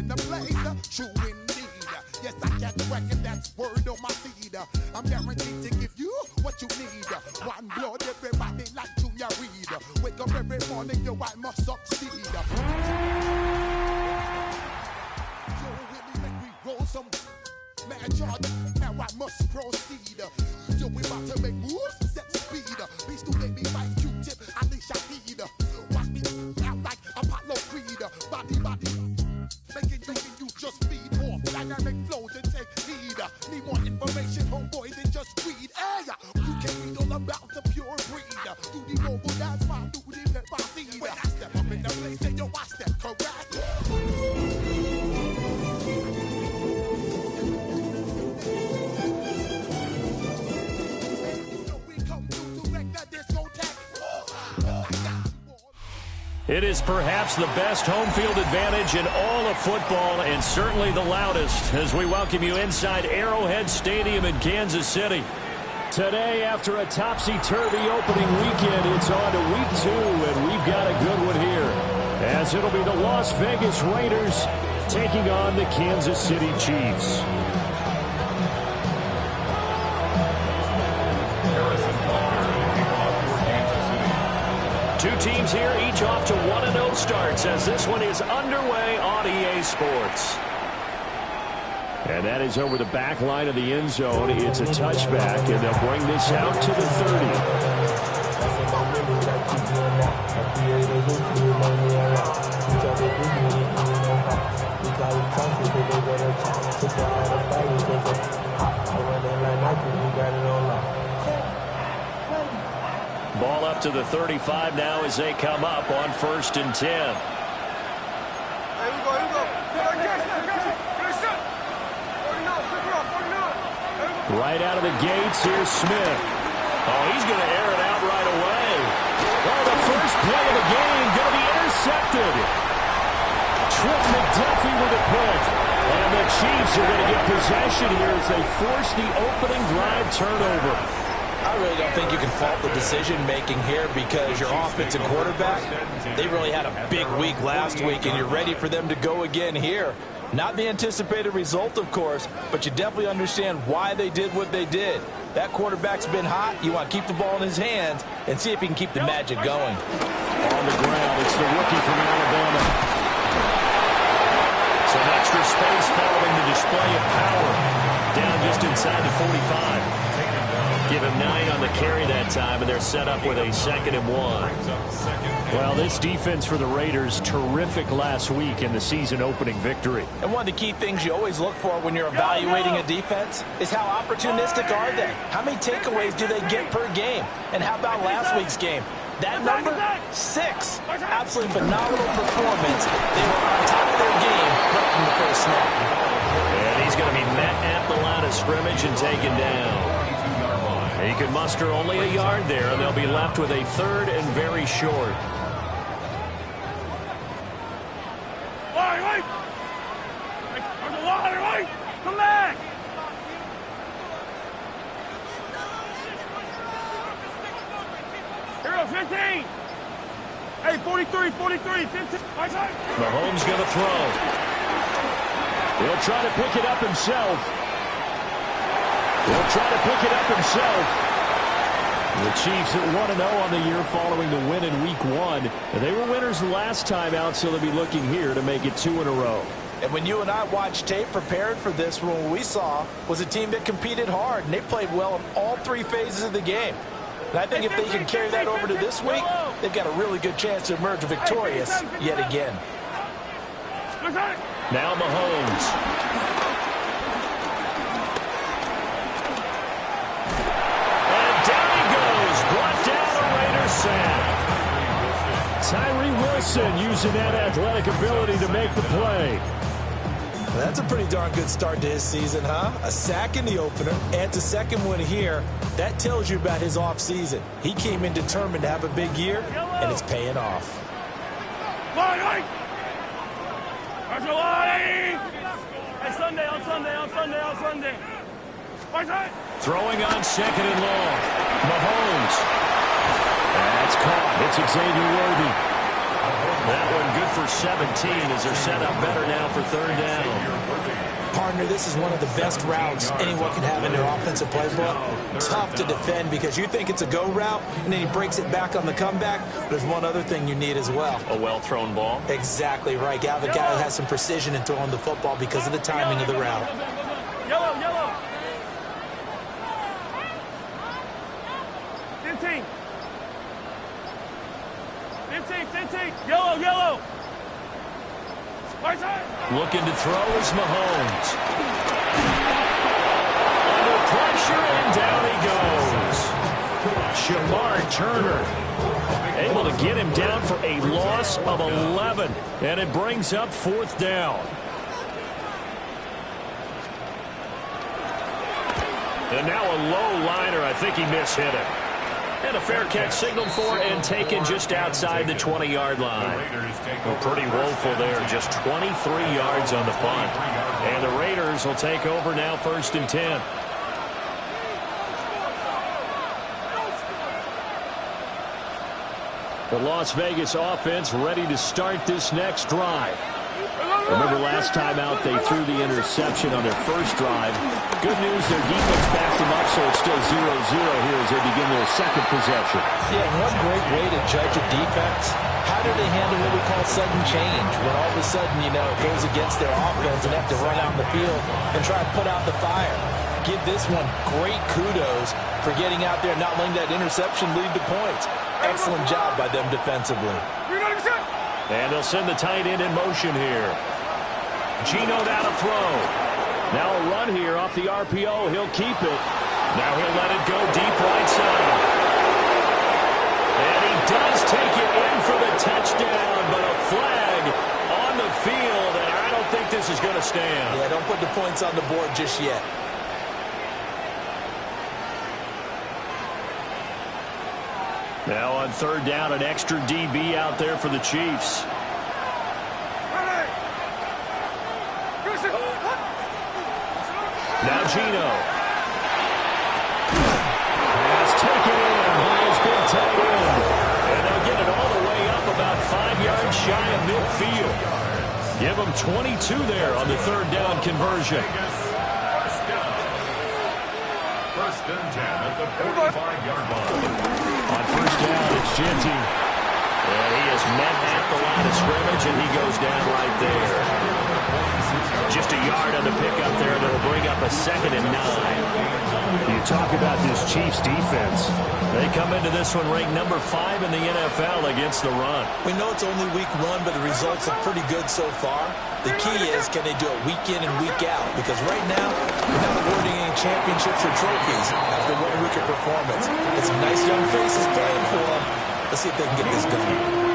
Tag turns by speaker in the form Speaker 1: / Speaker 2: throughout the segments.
Speaker 1: in the place, true indeed. Yes, I can't reckon that's word on my seed. I'm guaranteed to give you what you need. One blood, everybody like Junior Reed. Wake up every morning, yo, I must succeed. Yo, really make me roll some mad charge. Now I must proceed. Yo, we about to make moves, set speed. Beast to make me fight Q-tip, I leash I need. Watch me out like Apollo Creed. Body, making you just feed off dynamic flows and take heed. Need more information, homeboy, than just read. Hey, you can read all about the pure breed. Do the noble dance, my duty, let my seed. When I step up in the place, and yo, I step correct.
Speaker 2: It is perhaps the best home field advantage in all of football, and certainly the loudest, as we welcome you inside Arrowhead Stadium in Kansas City. Today, after a topsy-turvy opening weekend, it's on to week 2, and we've got a good one here, as it'll be the Las Vegas Raiders taking on the Kansas City Chiefs. Two teams here, each off to 1-0 starts as this one is underway on EA Sports. And that is over the back line of the end zone. It's a touchback, and they'll bring this out to the 30. Ball up to the 35 now as they come up on 1st and 10. Right out of the gates, here's Smith. Oh, he's going to air it out right away. Oh, the first play of the game going to be intercepted. Trip McDuffie with a pick. And the Chiefs are going to get possession here as they force the opening drive turnover.
Speaker 3: I really don't think you can fault the decision-making here because your offensive quarterback, they really had a big week last week, and you're ready for them to go again here. Not the anticipated result, of course, but you definitely understand why they did what they did. That quarterback's been hot. You want to keep the ball in his hands and see if he can keep the magic going.
Speaker 2: On the ground, it's the rookie from Alabama. Some extra space following the display of power. Down just inside the 45. Give him 9 on the carry that time, and they're set up with a 2nd and 1. Well, this defense for the Raiders, terrific last week in the season-opening victory.
Speaker 3: And one of the key things you always look for when you're evaluating a defense is how opportunistic are they? How many takeaways do they get per game? And how about last week's game? That number, 6. Absolutely phenomenal performance. They were on top of their game right from the first snap.
Speaker 2: And he's going to be met at the line of scrimmage and taken down. He can muster only a yard there, and they'll be left with a 3rd and very short.
Speaker 4: Come back! Hero 15! Hey, 43, 15.
Speaker 2: Mahomes going to throw. He'll try to pick it up himself. The Chiefs at 1-0 on the year following the win in Week 1. They were winners last time out, so they'll be looking here to make it 2 in a row.
Speaker 3: And when you and I watched tape prepared for this one, what we saw was a team that competed hard, and they played well in all 3 phases of the game. And I think if they can carry that over to this week, they've got a really good chance to emerge victorious yet again.
Speaker 2: Now Mahomes. Tyree Wilson using that athletic ability to make the play.
Speaker 3: That's a pretty darn good start to his season, huh? A sack in the opener, adds a 2nd one here. That tells you about his offseason. He came in determined to have a big year, and it's paying off.
Speaker 4: Hey, Sunday.
Speaker 2: Throwing on 2nd and long. Mahomes. That's caught. It's Xavier Worthy. That one good for 17 as they're set up better now for 3rd
Speaker 3: partner, this is one of the best routes anyone can have in their offensive playbook. Tough to defend because you think it's a go route, and then he breaks it back on the comeback. There's one other thing you need as well.
Speaker 2: A well-thrown ball?
Speaker 3: Exactly right. You have a guy who has some precision in throwing the football because of the timing of the route.
Speaker 4: Yellow, yellow. 15. 15. Yellow, yellow. Right side.
Speaker 2: Looking to throw is Mahomes. Under pressure, and down he goes. Shamar Turner able to get him down for a loss of 11. And it brings up 4th down. And now a low liner. I think he mishit it. And a fair catch signaled for and taken just outside the 20-yard line. Well, pretty woeful there. Just 23 yards on the punt. And the Raiders will take over now, 1st and 10. The Las Vegas offense ready to start this next drive. Remember last time out they threw the interception on their first drive. Good news, their defense backed them up, so it's still 0-0 here as they begin their second possession.
Speaker 3: Yeah, one great way to judge a defense. How do they handle what we call sudden change? When all of a sudden, you know, it goes against their offense and have to run out in the field and try to put out the fire. Give this one great kudos for getting out there and not letting that interception lead to points. Excellent job by them defensively.
Speaker 2: And they'll send the tight end in motion here. Gino now to throw. Now a run here off the RPO. He'll keep it. Now he'll let it go deep right side. And he does take it in for the touchdown, but a flag on the field, and I don't think this is going to stand.
Speaker 3: Yeah, don't put the points on the board just yet.
Speaker 2: Now on 3rd down, an extra DB out there for the Chiefs. Now Gino. Has taken in by his big tight end. And they'll get it all the way up about 5 yards shy of midfield. Give them 22 there on the 3rd down conversion.
Speaker 5: First and 10 at the 45-yard line.
Speaker 2: On 1st down, it's Genty. And he is met at the line of scrimmage, and he goes down right there. Just a yard on the pickup there, and it'll bring up a 2nd and 9. You talk about this Chiefs defense. They come into this one ranked number 5 in the NFL against the run.
Speaker 3: We know it's only week 1, but the results are pretty good so far. The key is, can they do it week in and week out? Because right now, we're not awarding any championships or trophies after 1 week of performance. It's some nice young faces playing for them. Let's see if they can get this done.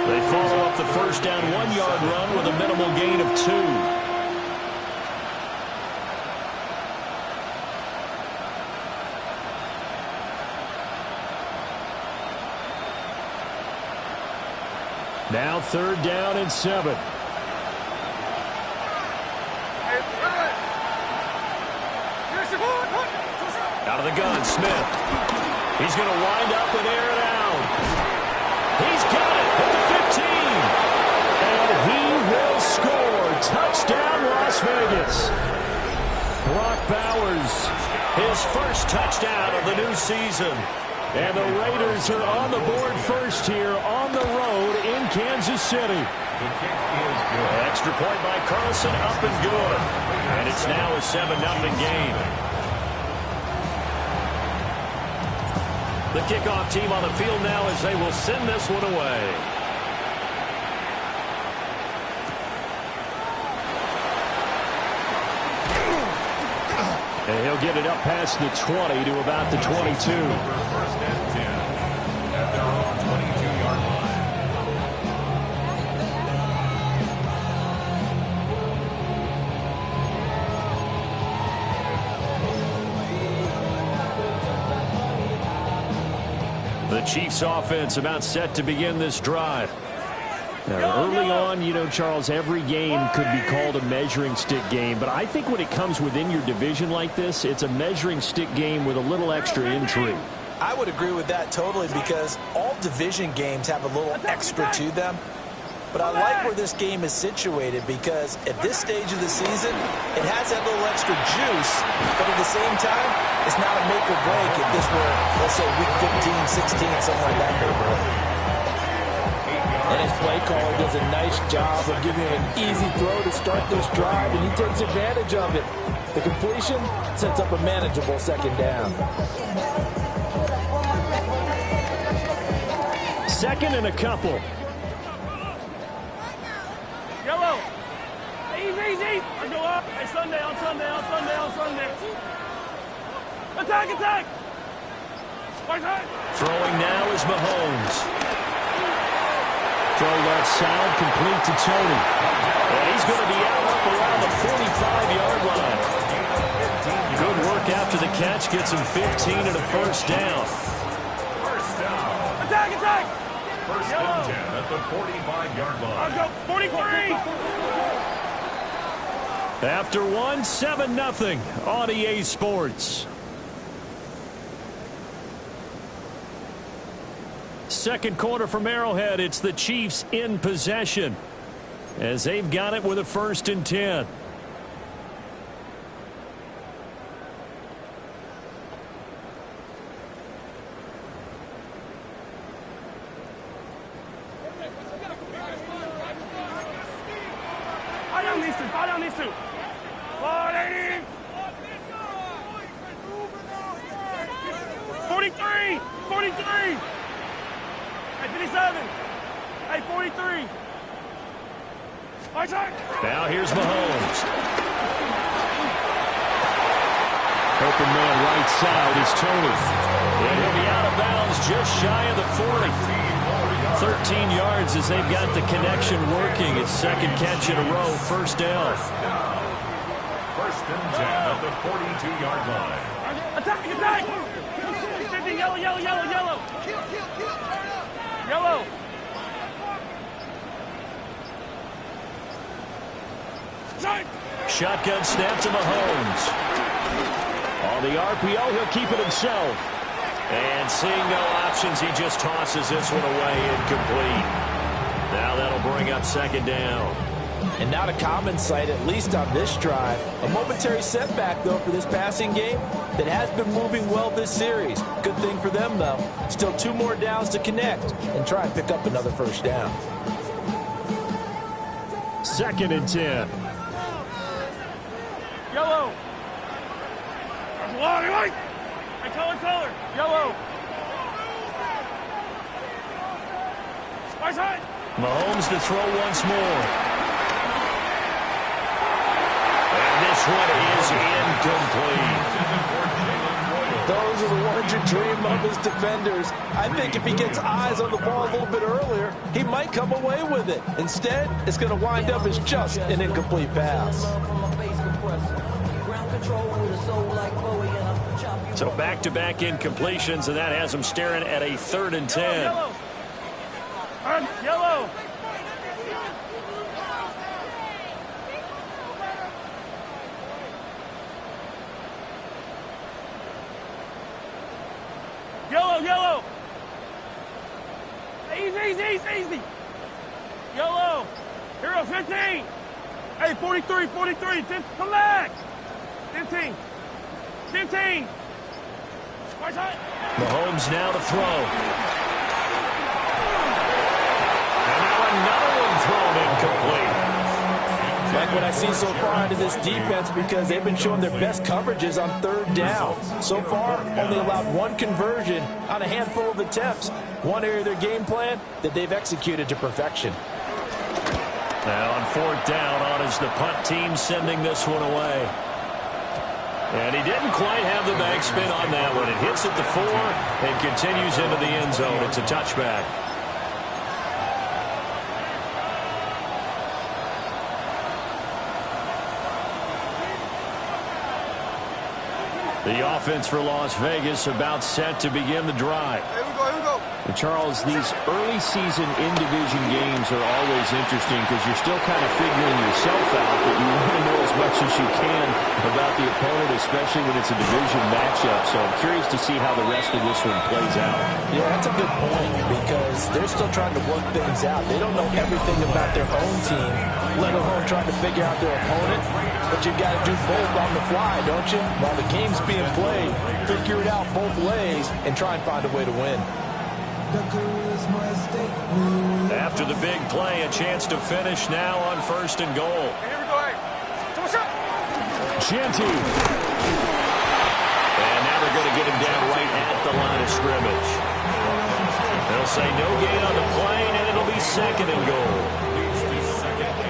Speaker 2: They follow up the 1st down 1-yard run with a minimal gain of 2. Now 3rd down and 7. Out of the gun, Smith. He's going to wind up and air it out. He's got it at the 15. And he will score. Touchdown, Las Vegas. Brock Bowers, his first touchdown of the new season. And the Raiders are on the board first here on the road in Kansas City. Extra point by Carlson, up and good. And it's now a 7-0 game. The kickoff team on the field now as they will send this one away. And he'll get it up past the 20 to about the 22.
Speaker 5: First and 10 at their own 22-yard line.
Speaker 2: The Chiefs offense about set to begin this drive. Now, early on, you know, Charles, every game could be called a measuring stick game. But I think when it comes within your division like this, it's a measuring stick game with a little extra intrigue.
Speaker 3: I would agree with that totally because all division games have a little extra to them. But I like where this game is situated because at this stage of the season, it has that little extra juice, but at the same time, it's not a make or break if this were, let's say, week 15, 16, somewhere in that neighborhood. And his play caller does a nice job of giving him an easy throw to start this drive, and he takes advantage of it. The completion sets up a manageable second down.
Speaker 2: Second and a couple.
Speaker 4: Yellow. Easy. I go up. Hey, Sunday. Attack.
Speaker 2: Throwing now is Mahomes. Throw left side, complete to Tony. And he's going to be out up around the 45-yard line. Good work after the catch. Gets him 15 and a first down.
Speaker 4: Attack.
Speaker 5: First and 10 at the 45-yard line.
Speaker 4: I'll go 43.
Speaker 2: After one, 7-0 on EA Sports. Second quarter from Arrowhead. It's the Chiefs in possession as they've got it with a 1st and 10.
Speaker 4: Fall down these two. 43. 57. Hey, 43.
Speaker 2: Now here's Mahomes. Open man right side is Tony. And he'll be out of bounds just shy of the 40. 13 yards as they've got the connection working. It's second catch in a row, first down.
Speaker 5: First and 10 at the 42-yard line.
Speaker 4: Attack. Yellow.
Speaker 2: Shotgun snap to Mahomes. On the RPO, he'll keep it himself. And seeing no options, he just tosses this one away, incomplete. Now that'll bring up second down.
Speaker 3: And not a common sight, at least on this drive. A momentary setback, though, for this passing game that has been moving well this series. Good thing for them, though. Still 2 more downs to connect and try and pick up another first down.
Speaker 2: Second and 10.
Speaker 4: Yellow. Hey, color. Yellow.
Speaker 2: Mahomes to throw once more. And this one is incomplete.
Speaker 3: Those are the ones you dream of as defenders. I think if he gets eyes on the ball a little bit earlier, he might come away with it. Instead, it's going to wind up as just an incomplete pass.
Speaker 2: So back-to-back incompletions, and that has him staring at a 3rd and 10.
Speaker 4: Yellow. Easy. Yellow. Hero 15. Hey, 43. Come back. 15.
Speaker 2: Mahomes now to throw. And now another one thrown incomplete.
Speaker 3: Like what I see so far out of this defense, because they've been showing their best coverages on 3rd down. So far, only allowed 1 conversion on a handful of attempts. One area of their game plan that they've executed to perfection.
Speaker 2: Now on 4th down, on is the punt team sending this one away. And he didn't quite have the backspin on that one. It hits at the 4 and continues into the end zone. It's a touchback. The offense for Las Vegas about set to begin the drive.
Speaker 1: Here we go.
Speaker 2: And Charles, these early season in-division games are always interesting because you're still kind of figuring yourself out, but you want to know as much much as you can about the opponent, especially when it's a division matchup. So I'm curious to see how the rest of this one plays out.
Speaker 3: Yeah, that's a good point because they're still trying to work things out. They don't know everything about their own team, let alone trying to figure out their opponent. But you got to do both on the fly, don't you? While the game's being played, figure it out both ways and try and find a way to win.
Speaker 2: After the big play, a chance to finish now on 1st and goal. Genty. And now they're going to get him down right at the line of scrimmage. They'll say no gain on the play, and it'll be 2nd and goal.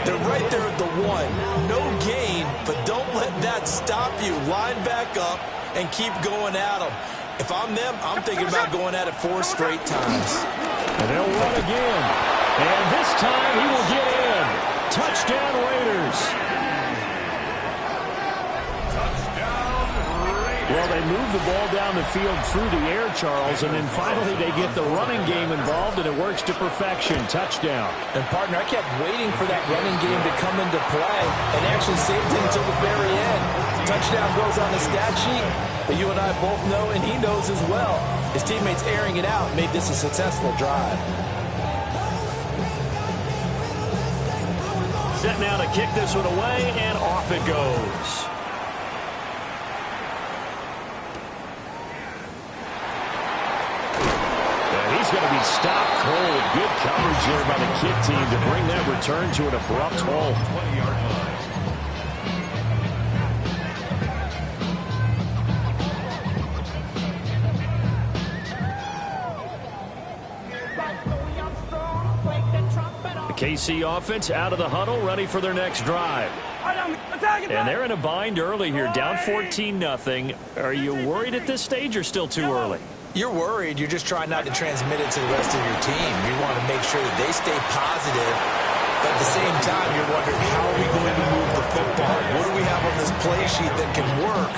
Speaker 3: They're right there at the 1. No gain, but don't let that stop you. Line back up and keep going at them. If I'm them, I'm thinking about going at it 4 straight times.
Speaker 2: And they'll run again. And this time he will get in. Touchdown, Raiders. Well, they move the ball down the field through the air, Charles, and then finally they get the running game involved, and it works to perfection. Touchdown.
Speaker 3: And, partner, I kept waiting for that running game to come into play and actually saved it until the very end. Touchdown goes on the stat sheet, but you and I both know, and he knows as well, his teammates airing it out made this a successful drive.
Speaker 2: Set now to kick this one away, and off it goes. He's going to be stopped cold. Good coverage here by the kick team to bring that return to an abrupt halt.
Speaker 5: 20-yard line.
Speaker 2: The KC offense out of the huddle, ready for their next drive. And they're in a bind early here, down 14-0. Are you worried at this stage or still too early?
Speaker 3: You're worried. You're just trying not to transmit it to the rest of your team. You want to make sure that they stay positive. But at the same time, you're wondering, how are we going to move the football? What do we have on this play sheet that can work?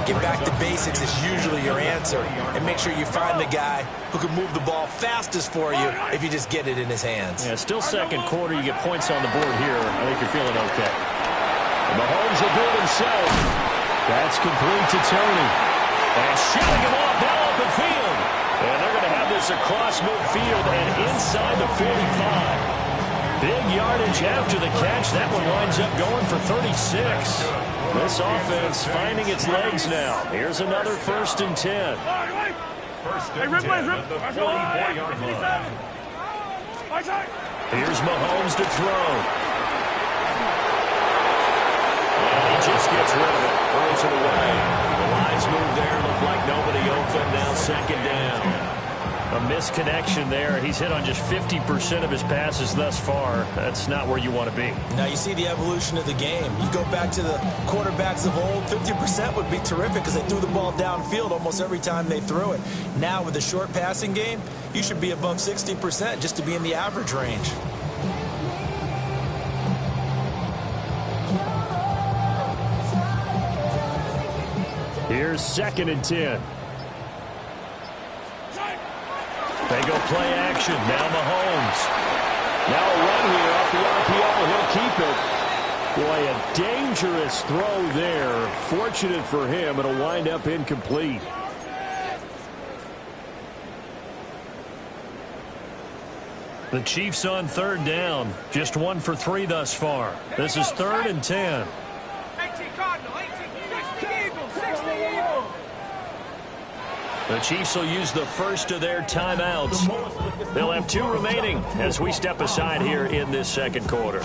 Speaker 3: Get back to basics is usually your answer. And make sure you find the guy who can move the ball fastest for you if you just get it in his hands.
Speaker 2: Yeah, still 2nd quarter. You get points on the board here. I think you're feeling okay. And Mahomes will do it himself. That's complete to Tony. And shooting him off now up the field. And they're going to have this across midfield and inside the 45. Big yardage after the catch. That one winds up going for 36. This offense finding its legs now. Here's another 1st and 10.
Speaker 5: 1st and 10 at the 44-yard line.
Speaker 2: Here's Mahomes to throw. And he just gets rid of it. Throws it away. The lines move there. Look like nobody open. Now 2nd down. A misconnection there. He's hit on just 50% of his passes thus far. That's not where you want to be.
Speaker 3: Now you see the evolution of the game. You go back to the quarterbacks of old, 50% would be terrific because they threw the ball downfield almost every time they threw it. Now with the short passing game, you should be above 60% just to be in the average range.
Speaker 2: Here's 2nd and 10. They go play action. Now Mahomes. Now a run here off the RPO. He'll keep it. Boy, a dangerous throw there. Fortunate for him, it'll wind up incomplete. The Chiefs on 3rd down. Just 1 for 3 thus far. This is 3rd and 10.
Speaker 4: 18 Cardinal, 18, 60 Eagles, 60 Eagles.
Speaker 2: The Chiefs will use the first of their timeouts. They'll have 2 remaining as we step aside here in this 2nd quarter.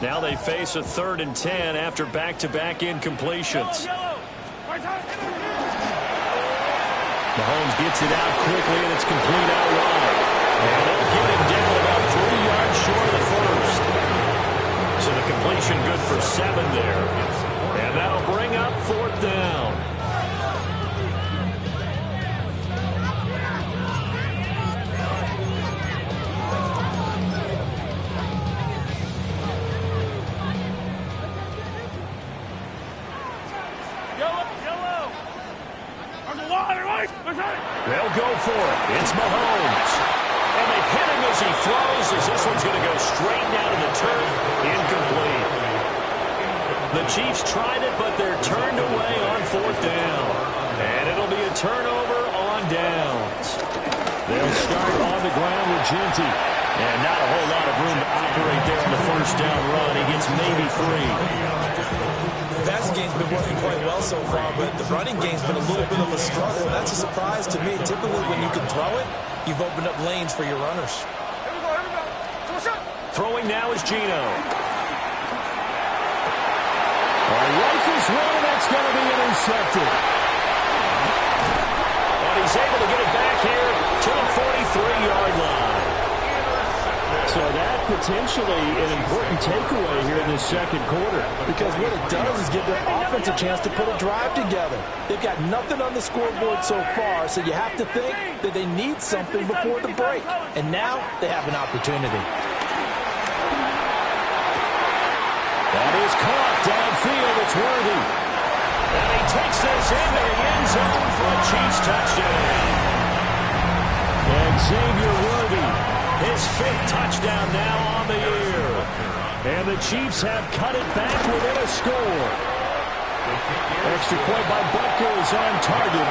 Speaker 2: Now they face a 3rd and 10 after back-to-back incompletions. Mahomes gets it out quickly, and it's complete out wide. And they'll get him down about 3 yards short of the first. So the completion good for 7 there. And that'll bring up 4th down. They'll go for it. It's Mahomes. And they hit him as Chiefs tried it, but they're turned away on 4th down. And it'll be a turnover on downs. They'll start on the ground with Genty. And not a whole lot of room to operate there on the 1st down run. He gets maybe 3.
Speaker 3: The passing game's been working quite well so far, but the running game's been a little bit of a struggle, and that's a surprise to me. Typically, when you can throw it, you've opened up lanes for your runners.
Speaker 2: Throwing now is Geno. Rifles one, and that's going to be intercepted. And he's able to get it back here to the 43-yard line. So that potentially an important takeaway here in this second quarter.
Speaker 3: Because what it does is give their offense a chance to put a drive together. They've got nothing on the scoreboard so far, so you have to think that they need something before the break. And now they have an opportunity.
Speaker 2: That is caught downfield. It's Worthy. And he takes this into the end zone for a Chiefs touchdown. And Xavier Worthy, his 5th touchdown now on the year. And the Chiefs have cut it back within a score. Extra point by Butker is on target.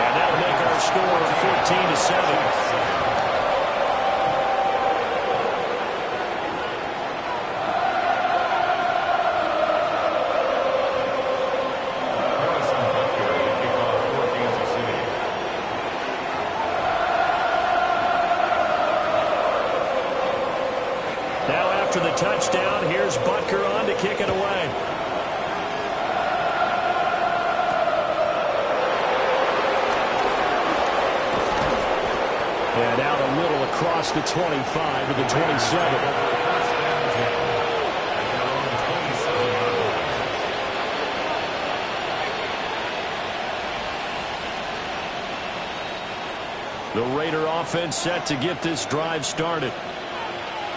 Speaker 2: And that'll make our score 14-7. After the touchdown, here's Butker on to kick it away. And out a little across the 25 to the 27. The Raider offense set to get this drive started.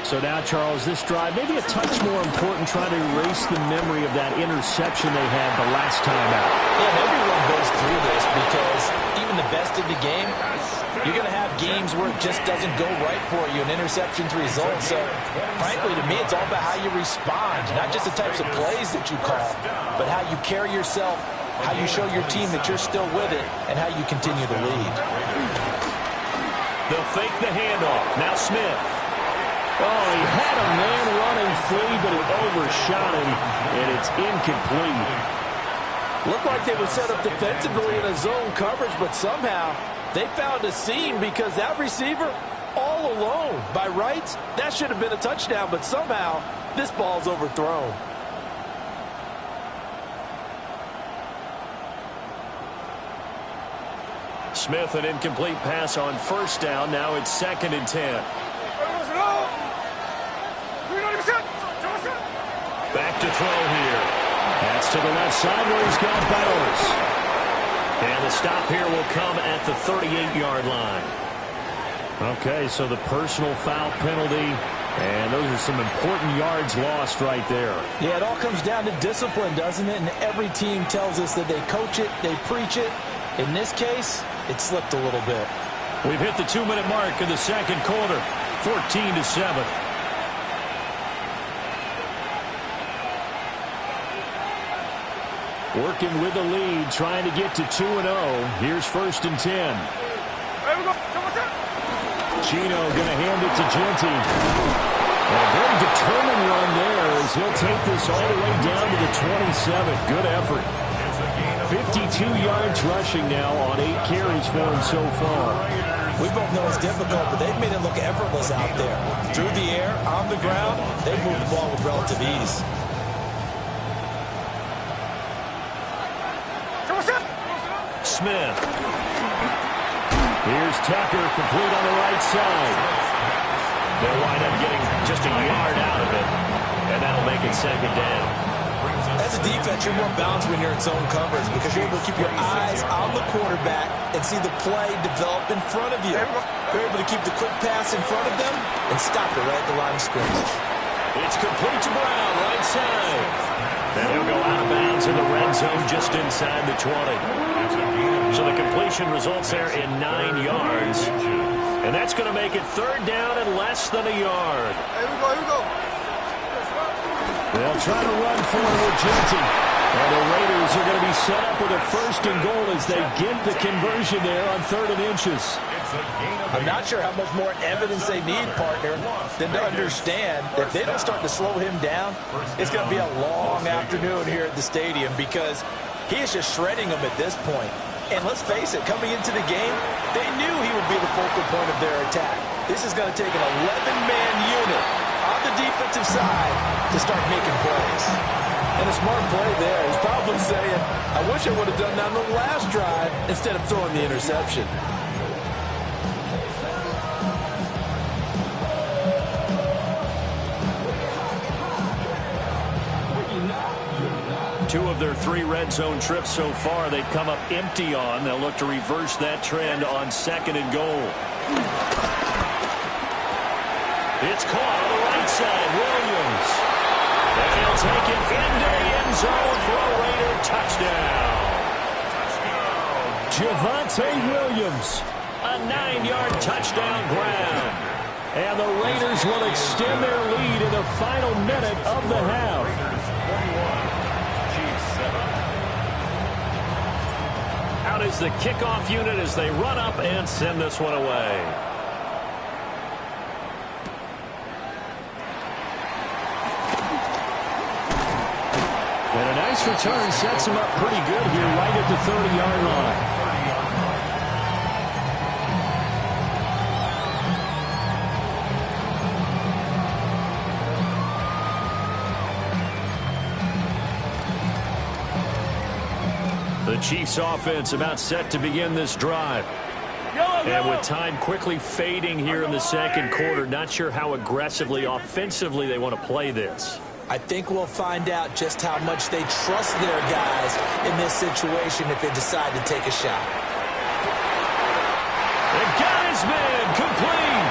Speaker 2: So now, Charles, this drive maybe a touch more important, trying to erase the memory of that interception they had the last time out.
Speaker 3: Yeah, everyone goes through this because even the best of the game, you're going to have games where it just doesn't go right for you, and interceptions result. So, frankly, to me, it's all about how you respond, not just the types of plays that you call, but how you carry yourself, how you show your team that you're still with it, and how you continue to lead.
Speaker 2: They'll fake the handoff. Now Smith. Oh, he had a man running free, but he overshot him, and it's incomplete.
Speaker 3: Looked like they were set up defensively in a zone coverage, but somehow they found a seam because that receiver all alone. By rights, that should have been a touchdown, but somehow this ball's overthrown.
Speaker 2: Smith, an incomplete pass on 1st down. Now it's 2nd and 10. Back to throw here. That's to the left side where he's got Bowers. And the stop here will come at the 38-yard line. Okay, so the personal foul penalty, and those are some important yards lost right there.
Speaker 3: Yeah, it all comes down to discipline, doesn't it? And every team tells us that they coach it, they preach it. In this case, it slipped a little bit.
Speaker 2: We've hit the 2-minute mark in the second quarter, 14-7. Working with the lead, trying to get to 2-0. Here's 1st and 10. Geno going to hand it to Genty. And a very determined run there as he'll take this all the way down to the 27. Good effort. 52 yards rushing now on 8 carries for him so far.
Speaker 3: We both know it's difficult, but they've made it look effortless out there. Through the air, on the ground, they've moved the ball with relative ease.
Speaker 2: Smith. Here's Tucker, complete on the right side. They'll wind up getting just a yard out of it, and that'll make it 2nd down.
Speaker 3: As a defense, you're more balanced when you're in zone coverage because you're able to keep your eyes on the quarterback and see the play develop in front of you. You're able to keep the quick pass in front of them and stop it right at the line of scrimmage.
Speaker 2: It's complete to Brown, right side. And he'll go out of bounds in the red zone just inside the 20. So the completion results there in 9 yards. And that's going to make it 3rd down and less than a yard.
Speaker 1: Here we go.
Speaker 2: They'll try to run forward, Johnson. And the Raiders are going to be set up with a 1st and goal as they get the conversion there on 3rd and inches.
Speaker 3: I'm not sure how much more evidence they need, partner, than to understand that if they don't start to slow him down, it's going to be a long afternoon here at the stadium because he is just shredding them at this point. And let's face it, coming into the game, they knew he would be the focal point of their attack. This is going to take an 11-man unit on the defensive side to start making plays. And a smart play there. He's probably saying, I wish I would have done that on the last drive instead of throwing the interception.
Speaker 2: Two of their 3 red zone trips so far, they've come up empty on. They'll look to reverse that trend on 2nd and goal. It's caught on the right side. Williams. And he'll take it into the end zone for a Raider touchdown. Javonte Williams, a 9-yard touchdown grab. And the Raiders will extend their lead in the final minute of the half. Out is the kickoff unit as they run up and send this one away. And a nice return sets him up pretty good here right at the 30-yard line. The Chiefs offense about set to begin this drive. And with time quickly fading here in the 2nd quarter, not sure how aggressively, offensively they want to play this.
Speaker 3: I think we'll find out just how much they trust their guys in this situation if they decide to take a shot.
Speaker 2: And got his man complete.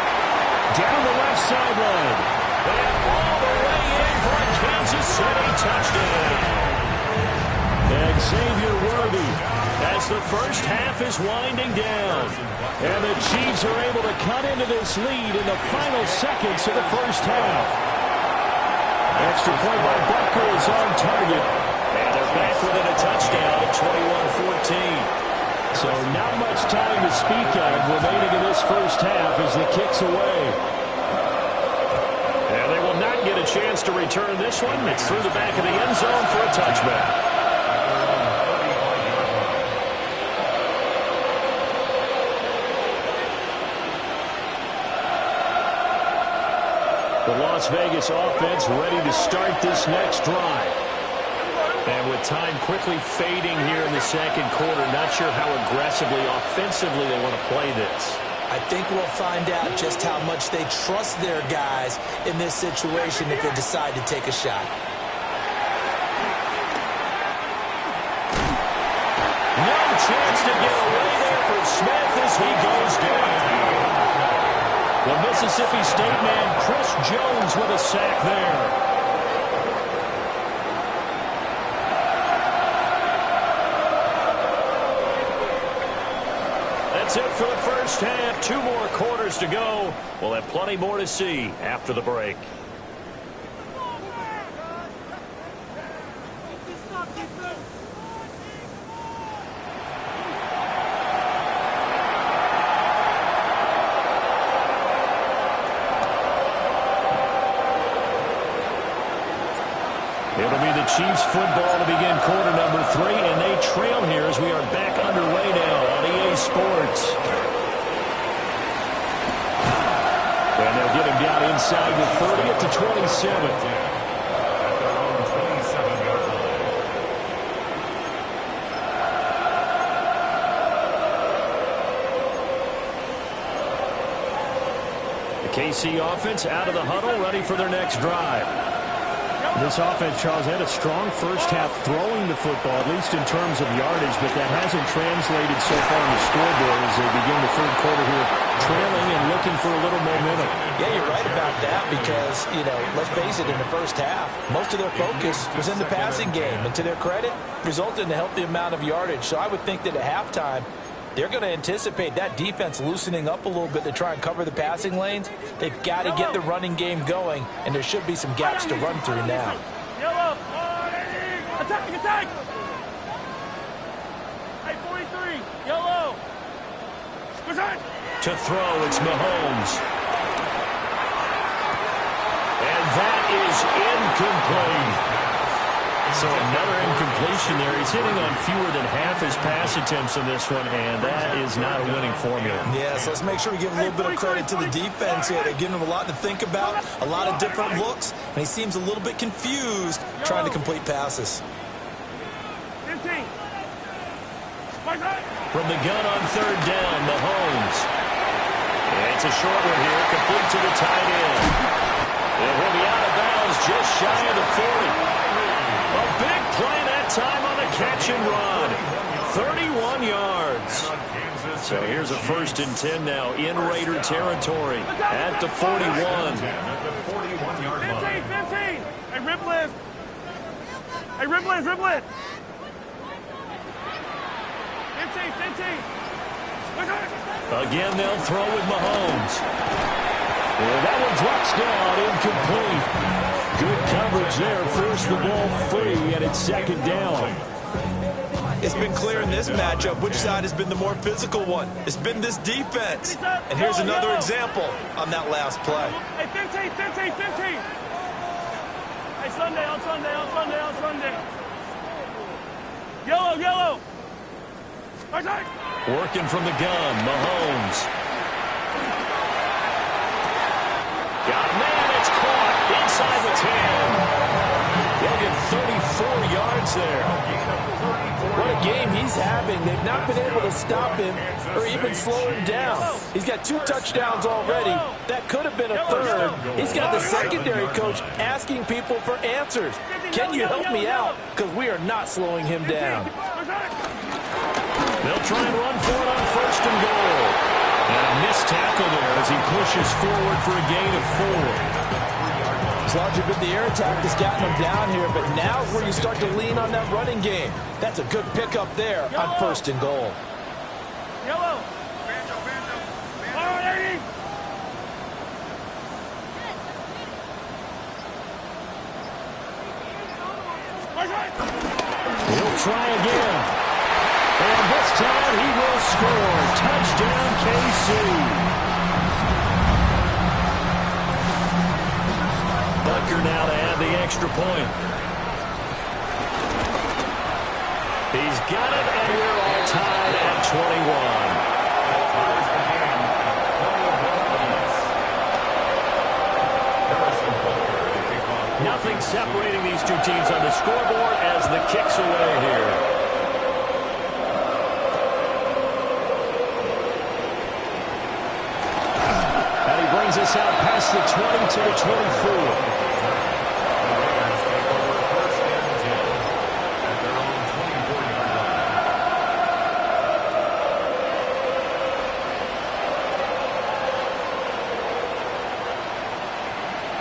Speaker 2: Down the left sideline. And all the way in for a Kansas City touchdown. Xavier Worthy as the first half is winding down. And the Chiefs are able to cut into this lead in the final seconds of the first half. Extra point by Butker is on target. And they're back within a touchdown at 21-14. So not much time to speak of remaining in this first half as the kick's away. And they will not get a chance to return this one. It's through the back of the end zone for a touchback. The Las Vegas offense ready to start this next drive. And with time quickly fading here in the 2nd quarter, not sure how aggressively, offensively they want to play this.
Speaker 3: I think we'll find out just how much they trust their guys in this situation if they decide to take a shot.
Speaker 2: No chance to get away there for Smith as he goes down. The Mississippi State man, Chris Jones, with a sack there. That's it for the first half. 2 more quarters to go. We'll have plenty more to see after the break. It'll be the Chiefs football to begin quarter number 3, and they trail here as we are back underway now on EA Sports. And they'll get him down inside the 30 at the 27. The KC offense out of the huddle, ready for their next drive. This offense, Charles, had a strong first half throwing the football, at least in terms of yardage, but that hasn't translated so far in the scoreboard as they begin the 3rd quarter here, trailing and looking for a little momentum.
Speaker 3: Yeah, you're right about that because, let's face it, in the first half, most of their focus was in the passing game, and to their credit, resulted in a healthy amount of yardage. So I would think that at halftime, they're going to anticipate that defense loosening up a little bit to try and cover the passing lanes. They've got to get the running game going, and there should be some gaps to run through now.
Speaker 4: Attack, attack! Hey, 43, yellow! Attack!
Speaker 2: To throw, it's Mahomes. And that is incomplete. So another incompletion there. He's hitting on fewer than half his pass attempts in this one, and that is not a winning formula.
Speaker 3: Yes, let's make sure we give a little bit of credit to the defense here. They're giving him a lot to think about, a lot of different looks, and he seems a little bit confused trying to complete passes.
Speaker 4: 15.
Speaker 2: From the gun on third down, Mahomes. It's a short one here, complete to the tight end. It will be out of bounds just shy of the 40. A big play that time on the catch and run. 31 yards. So here's a 1st and 10 now in Raider territory at the 41.
Speaker 4: 15, 15. Hey, Riplet. Hey, Riplet, Riplet. 15, 15.
Speaker 2: Again, they'll throw with Mahomes. And that one drops down, incomplete. Good coverage there, forced the ball free, and it's 2nd down.
Speaker 3: It's been clear in this matchup which side has been the more physical one. It's been this defense. And here's another example on that last play.
Speaker 4: Hey, 15, 15, 15. Hey, Sunday, on Sunday, on Sunday, on Sunday. Yellow, yellow. Attack.
Speaker 2: Working from the gun, Mahomes. Got a man, it's caught inside the 10. They'll get 34 yards there.
Speaker 6: What a game he's having. They've not been able to stop him or even slow him down. He's got 2 touchdowns already. That could have been a 3rd. He's got the secondary coach asking people for answers. Can you help me out? Because we are not slowing him down.
Speaker 2: They'll try and run for it on 1st and goal. And a missed tackle there as he pushes forward for a gain of 4.
Speaker 6: It's largely been the air attack that's gotten him down here, but now is where you start to lean on that running game. That's a good pickup there on 1st and goal.
Speaker 4: Yellow. All right, 80.
Speaker 2: He'll try again. And this time he will score. Touchdown, KC. Bucker now to add the extra point. He's got it, and we're all tied at 21. Nothing separating these two teams on the scoreboard as the kick's away here. Brings us out past the 20 to the 24.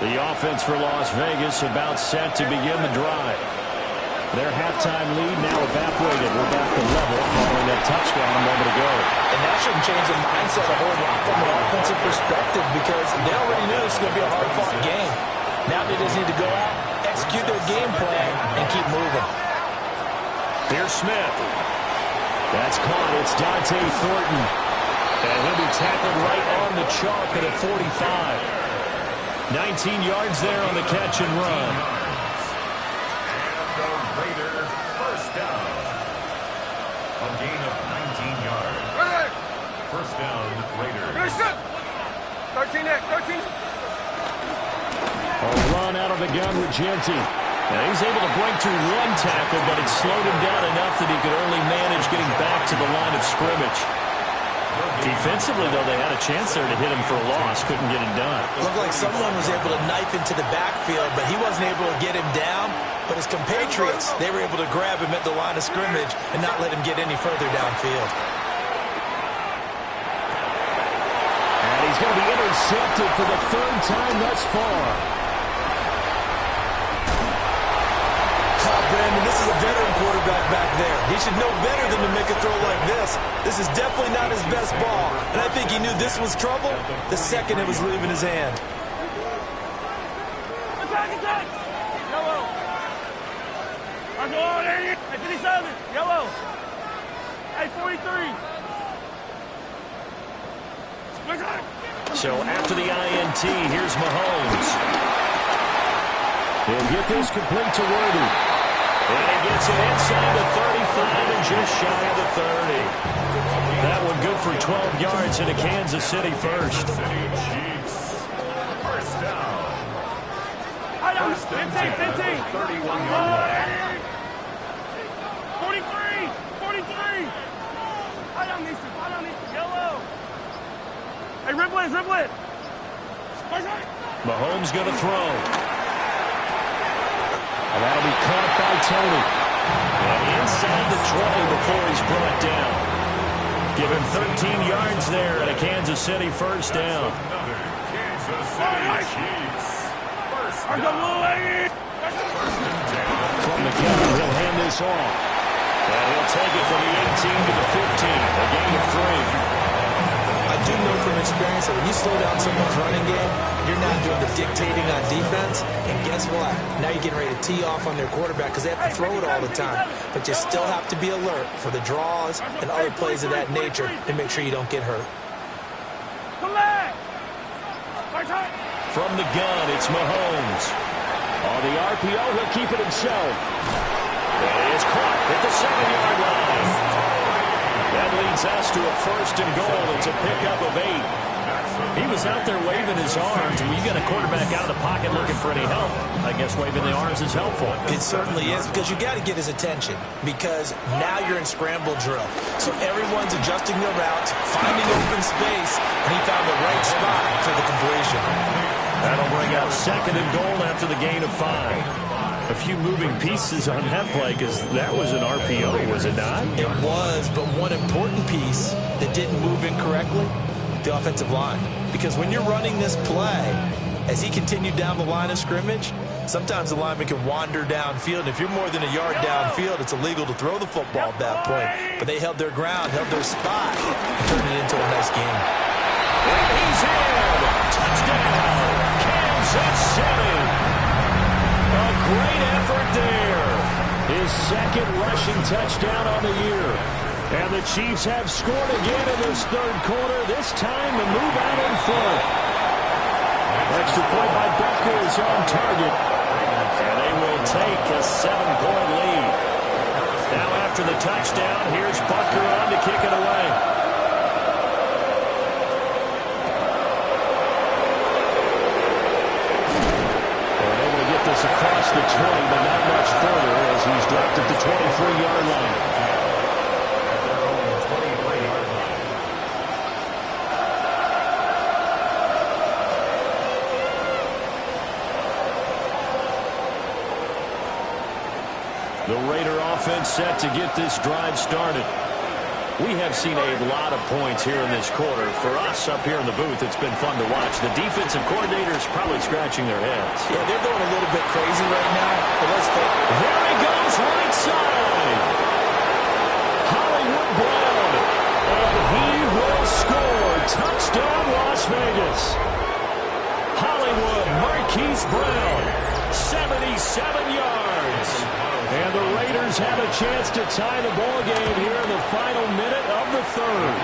Speaker 2: The offense for Las Vegas about set to begin the drive. Their halftime lead now evaporated. We're back to level following that touchdown a moment ago.
Speaker 3: And that shouldn't change the mindset a whole lot from an offensive perspective because they already knew this was going to be a hard-fought game. Now they just need to go out, execute their game plan, and keep moving.
Speaker 2: Here's Smith. That's caught. It's Dante Thornton. And he'll be tackled right on the chalk at a 45. 19 yards there on the catch and run.
Speaker 5: Raiders first down. A gain of 19 yards. First down, Raiders.
Speaker 4: 13X, 13.
Speaker 2: A run out of the gun with Genty. Now he's able to break through 1 tackle, but it slowed him down enough that he could only manage getting back to the line of scrimmage. Defensively, though, they had a chance there to hit him for a loss. Couldn't get it done.
Speaker 3: Looked like someone was able to knife into the backfield, but he wasn't able to get him down. But his compatriots, they were able to grab him at the line of scrimmage and not let him get any further downfield.
Speaker 2: And he's going to be intercepted for the 3rd time thus far.
Speaker 3: Brandon, this is a veteran quarterback back there. He should know better than to make a throw like this. This is definitely not his best ball. And I think he knew this was trouble the second it was leaving his hand.
Speaker 4: Attack, attack! Yellow. Hey, 57. Yellow. Hey, 43.
Speaker 2: So after the INT, here's Mahomes. He'll get this complete to Worthy. And he gets it inside the 35 and just shy of the 30. That one good for 12 yards into Kansas City first.
Speaker 5: First down.
Speaker 4: 15.
Speaker 5: 31-yard line.
Speaker 4: 43. 43. I don't need to. Yellow. Hey, Riblet.
Speaker 2: Mahomes going to throw. And that'll be caught by Tony. And inside the 20 before he's brought down. Give him 13 yards there at a Kansas City first down.
Speaker 5: Another Kansas City Chiefs. First down.
Speaker 2: From the gun, he'll hand this off. And he'll take it from the 18 to the 15. A gain of 3.
Speaker 6: I do know from experience that when you slow down someone's running game, you're not doing the dictating on defense. And guess what? Now you're getting ready to tee off on their quarterback because they have to throw it all the time. But you still have to be alert for the draws and other plays of that nature to make sure you don't get hurt.
Speaker 2: From the gun, it's Mahomes. On the RPO, he'll keep it himself. And it is caught at the 7-yard line. That leads us to a first and goal. It's a pickup of 8. He was out there waving his arms. When you got a quarterback out of the pocket looking for any help, I guess waving the arms is helpful.
Speaker 6: It certainly is, because you got to get his attention, because now you're in scramble drill. So everyone's adjusting their routes, finding open space, and he found the right spot for the completion.
Speaker 2: That'll bring up second and goal after the gain of 5. A few moving pieces on that play, because that was an RPO, was it not?
Speaker 6: It was, but one important piece that didn't move incorrectly, the offensive line. Because when you're running this play, as he continued down the line of scrimmage, sometimes the lineman can wander downfield. If you're more than a yard downfield, it's illegal to throw the football at that point. But they held their ground, held their spot, and turned it into a nice game.
Speaker 2: He's in! Touchdown! Kansas City! A great effort there. His second rushing touchdown on the year. And the Chiefs have scored again in this third quarter, this time to move out in front. Extra point by Becker is on target. And they will take a 7-point lead. Now after the touchdown, here's Butker on to kick it away. Across the 20, but not much further as he's dropped at the 23-yard line. The Raider offense set to get this drive started. We have seen a lot of points here in this quarter. For us up here in the booth, it's been fun to watch. The defensive coordinators probably scratching their heads.
Speaker 6: Yeah, they're going a little bit crazy right now. But let's think.
Speaker 2: There he goes, right side. Hollywood Brown. And he will score. Touchdown, Las Vegas. Hollywood Marquise Brown. 77 yards. And the Raiders have a chance to tie the ball game here in the final minute of the third.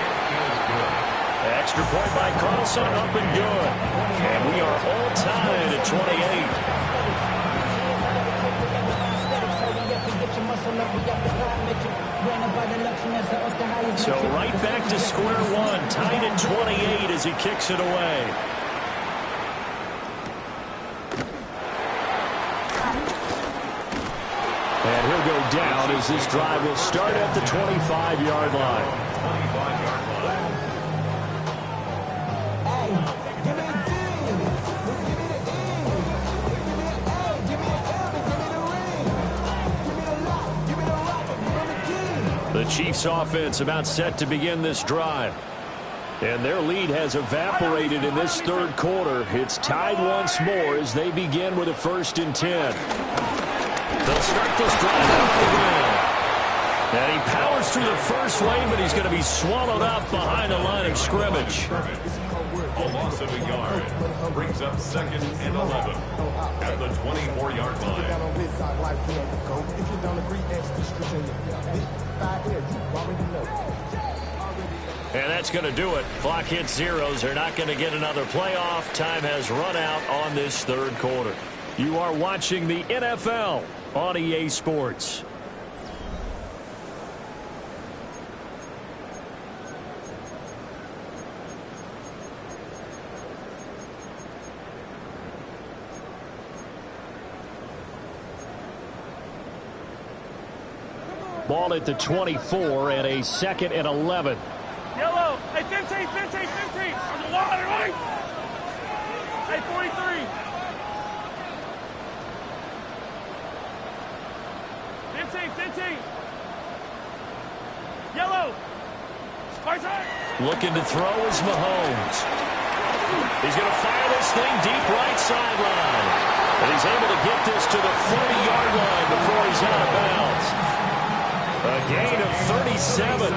Speaker 2: Extra point by Carlson, up and good. And we are all tied at 28. So right back to square one, tied at 28 as he kicks it away. And he'll go down as this drive will start at the 25-yard line. The Chiefs offense about set to begin this drive. And their lead has evaporated in this third quarter. It's tied once more as they begin with a 1st and 10. They'll start this drive up again. And he powers through the first lane, but he's going to be swallowed up behind the line of scrimmage.
Speaker 5: A loss of a yard. Brings up 2nd and 11 at the 24-yard line.
Speaker 1: If you don't agree, ask the streets in your 5 there, you already know.
Speaker 2: And that's going to do it. Clock hits zeros. They're not going to get another playoff. Time has run out on this third quarter. You are watching the NFL on EA Sports. Ball at the 24 and a 2nd and 11.
Speaker 4: Yellow. Hey, 15. On the water, right? Hey, 43. 15. Yellow.
Speaker 2: Looking to throw is Mahomes. He's going to fire this thing deep right sideline. And he's able to get this to the 40-yard line before he's out of bounds. A gain of 37.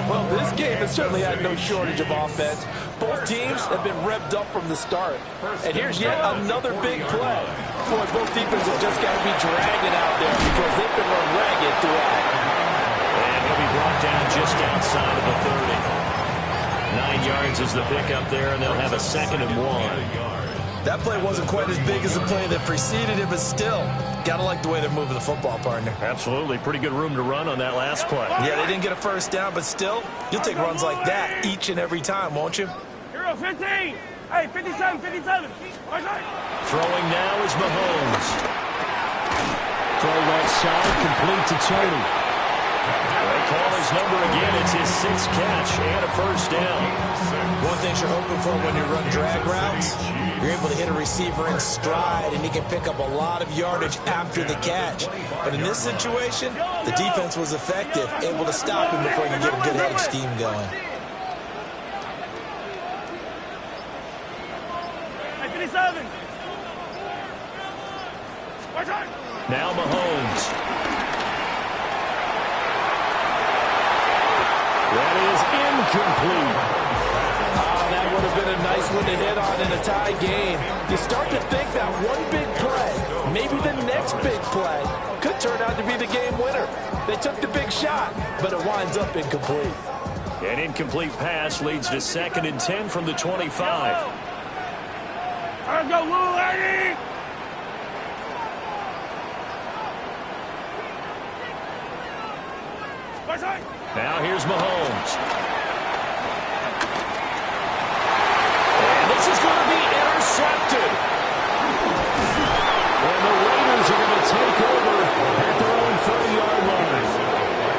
Speaker 6: Well, this game has certainly had no shortage of offense. Both teams have been revved up from the start. And here's yet another big play. Boy, both defenses have just got to be dragging out there because they've been run ragged throughout.
Speaker 2: And he'll be brought down just outside of the 30. 9 yards is the pickup there, and they'll have a 2nd and 1.
Speaker 3: That play wasn't quite as big as the play that preceded it, but still, got to like the way they're moving the football, partner.
Speaker 2: Absolutely. Pretty good room to run on that last play.
Speaker 3: Yeah, they didn't get a first down, but still, you'll take runs like that each and every time, won't you?
Speaker 4: Hero 15. Hey, 57.
Speaker 2: Throwing now is Mahomes. Throw right side, complete to Tony. They call his number again. It's his 6th catch and a first down.
Speaker 3: One thing you're hoping for when you run drag routes, you're able to hit a receiver in stride, and he can pick up a lot of yardage after the catch. But in this situation, the defense was effective, able to stop him before he could get a good headed scheme going.
Speaker 4: Hey, 57.
Speaker 2: Now Mahomes. That is incomplete.
Speaker 6: Oh, that would have been a nice one to hit on in a tie game. You start to think that one big play, maybe the next big play, could turn out to be the game winner. They took the big shot, but it winds up incomplete.
Speaker 2: An incomplete pass leads to 2nd and 10 from the 25.
Speaker 4: Let's go, Lou, lady!
Speaker 2: Now here's Mahomes. And this is going to be intercepted. And the Raiders are going to take over at their own 30-yard line.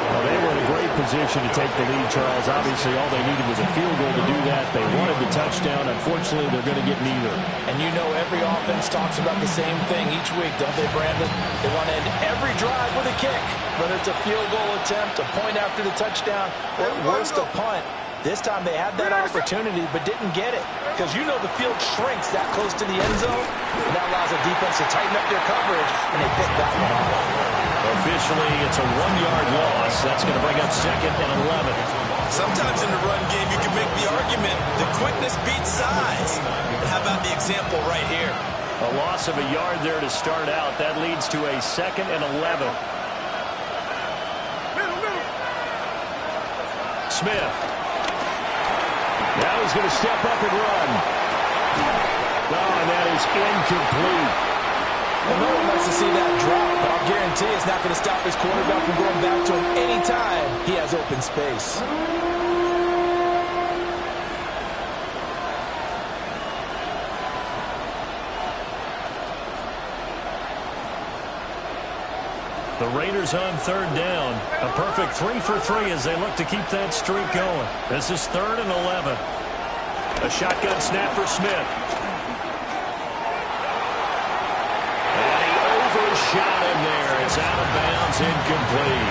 Speaker 2: Well, they were in a great position to take the lead, Charles. Obviously, all they needed was a field goal to do that. They wanted the touchdown. Unfortunately, they're going to get neither.
Speaker 3: And you know every offense talks about the same thing each week, don't they, Brandon? They want to end every drive with a kick. Whether it's a field goal attempt, a point after the touchdown, or at worst, a punt. This time they had that opportunity but didn't get it because you know the field shrinks that close to the end zone, and that allows the defense to tighten up their coverage, and they picked that one off.
Speaker 2: Officially, it's a 1-yard loss. That's going to bring up 2nd and 11.
Speaker 3: Sometimes in the run game you can make the argument the quickness beats size. And how about the example right here?
Speaker 2: A loss of a yard there to start out. That leads to a 2nd and 11. Smith. Now he's going to step up and run. Oh, and that is incomplete.
Speaker 3: Well, no one wants to see that drop, but I'll guarantee it's not going to stop his quarterback from going back to him anytime he has open space.
Speaker 2: The Raiders on 3rd down. A perfect 3 for 3 as they look to keep that streak going. This is 3rd and 11. A shotgun snap for Smith. And he overshot him there. It's out of bounds, incomplete.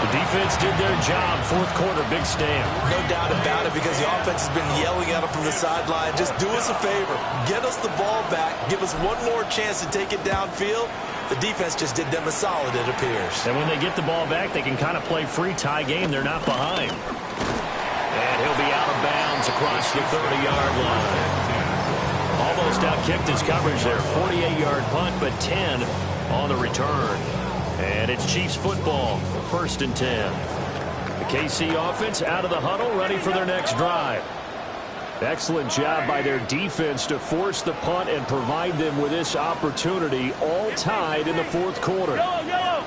Speaker 2: The defense did their job. 4th quarter, big stand.
Speaker 3: No doubt about it, because the offense has been yelling at him from the sideline. Just do us a favor. Get us the ball back. Give us one more chance to take it downfield. The defense just did them a solid, it appears.
Speaker 2: And when they get the ball back, they can kind of play free tie game. They're not behind. And And he'll be out of bounds across the 30-yard line. Almost outkicked his coverage there. 48-yard punt, but 10 on the return. And it's Chiefs football, 1st and 10. The KC offense out of the huddle, ready for their next drive. Excellent job by their defense to force the punt and provide them with this opportunity, all tied in the 4th quarter.
Speaker 4: Yellow.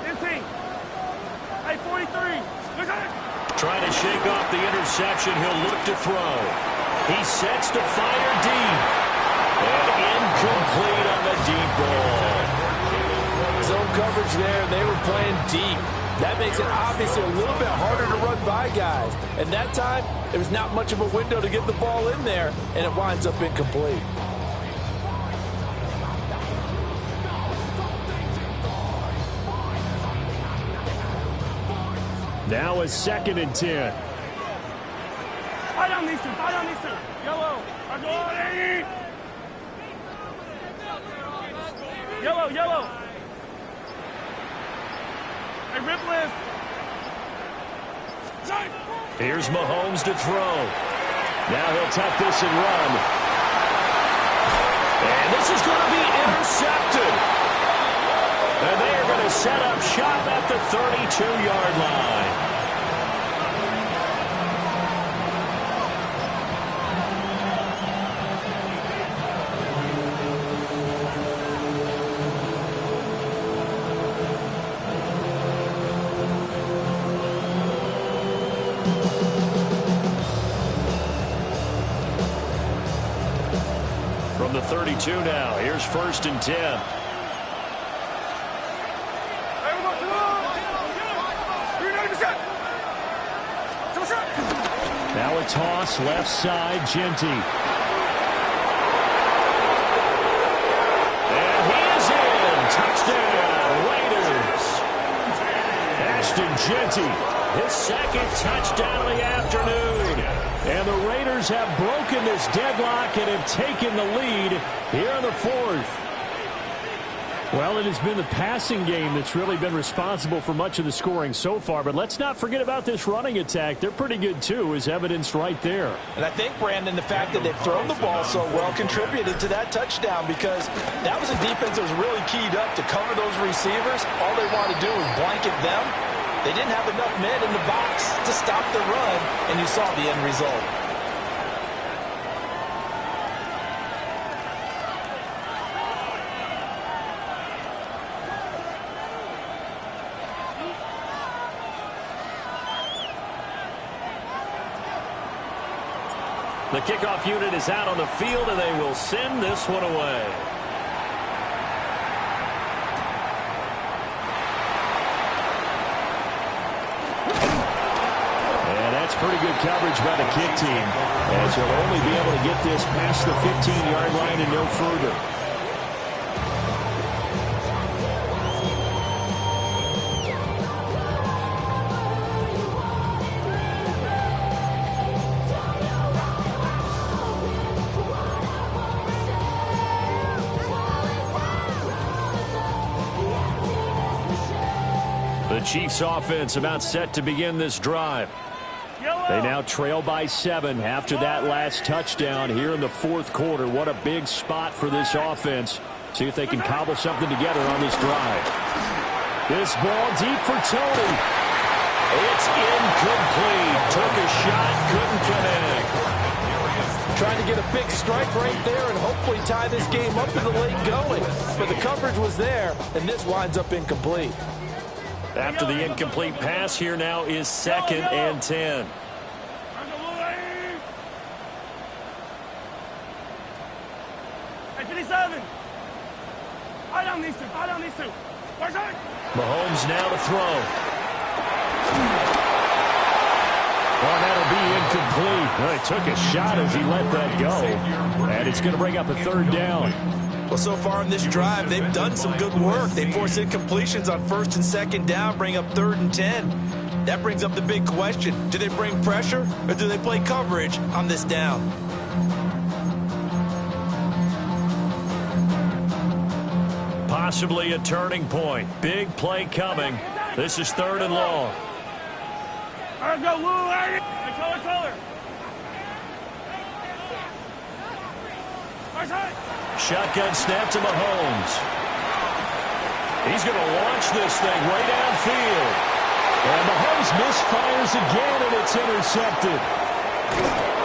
Speaker 4: 15. Hey, 43.
Speaker 2: Trying to shake off the interception. He'll look to throw. He sets to fire deep. And incomplete on the deep ball.
Speaker 6: Zone coverage there. They were playing deep. That makes it obviously a little bit harder to run by guys. And that time, there was not much of a window to get the ball in there, and it winds up incomplete.
Speaker 2: Now a 2nd and 10.
Speaker 4: Fight on these two. Yellow. Yellow. Hey, rip list.
Speaker 2: Here's Mahomes to throw. Now he'll tuck this and run. And this is going to be intercepted. And they are going to set up shop at the 32-yard line. From the 32 now, here's 1st and 10. Now a toss left side, Genty. And he is in. Touchdown, Raiders. Ashton Genty, his 2nd touchdown of the afternoon. And the Raiders have broken this deadlock and have taken the lead here in the 4th. Well, it has been the passing game that's really been responsible for much of the scoring so far. But let's not forget about this running attack. They're pretty good, too, as evidenced right there.
Speaker 3: And I think, Brandon, the fact that they've thrown the ball so well contributed to that touchdown, because that was a defense that was really keyed up to cover those receivers. All they wanted to do was blanket them. They didn't have enough men in the box to stop the run, and you saw the end result.
Speaker 2: The kickoff unit is out on the field, and they will send this one away. Pretty good coverage by the kick team, as he'll only be able to get this past the 15-yard line and no further. The Chiefs offense about set to begin this drive. They now trail by 7 after that last touchdown here in the 4th quarter. What a big spot for this offense. See if they can cobble something together on this drive. This ball deep for Tony. It's incomplete. Took a shot, couldn't connect.
Speaker 6: Trying to get a big strike right there and hopefully tie this game up in the late going. But the coverage was there, and this winds up incomplete.
Speaker 2: After the incomplete pass, here now is 2nd and 10.
Speaker 4: Hey, 57. Fight on these two.
Speaker 2: Mahomes now to throw. Well, that'll be incomplete. Well, he took a shot as he let that go. And it's going to bring up a 3rd down.
Speaker 3: Well, so far in this drive, they've done some good work. They force incompletions on 1st and 2nd down, bring up 3rd and 10. That brings up the big question. Do they bring pressure, or do they play coverage on this down?
Speaker 2: Possibly a turning point. Big play coming. This is 3rd and long.
Speaker 4: right, go, Lou. Hey, color.
Speaker 2: Shotgun snap to Mahomes. He's going to launch this thing way downfield. And Mahomes misfires again, and it's intercepted.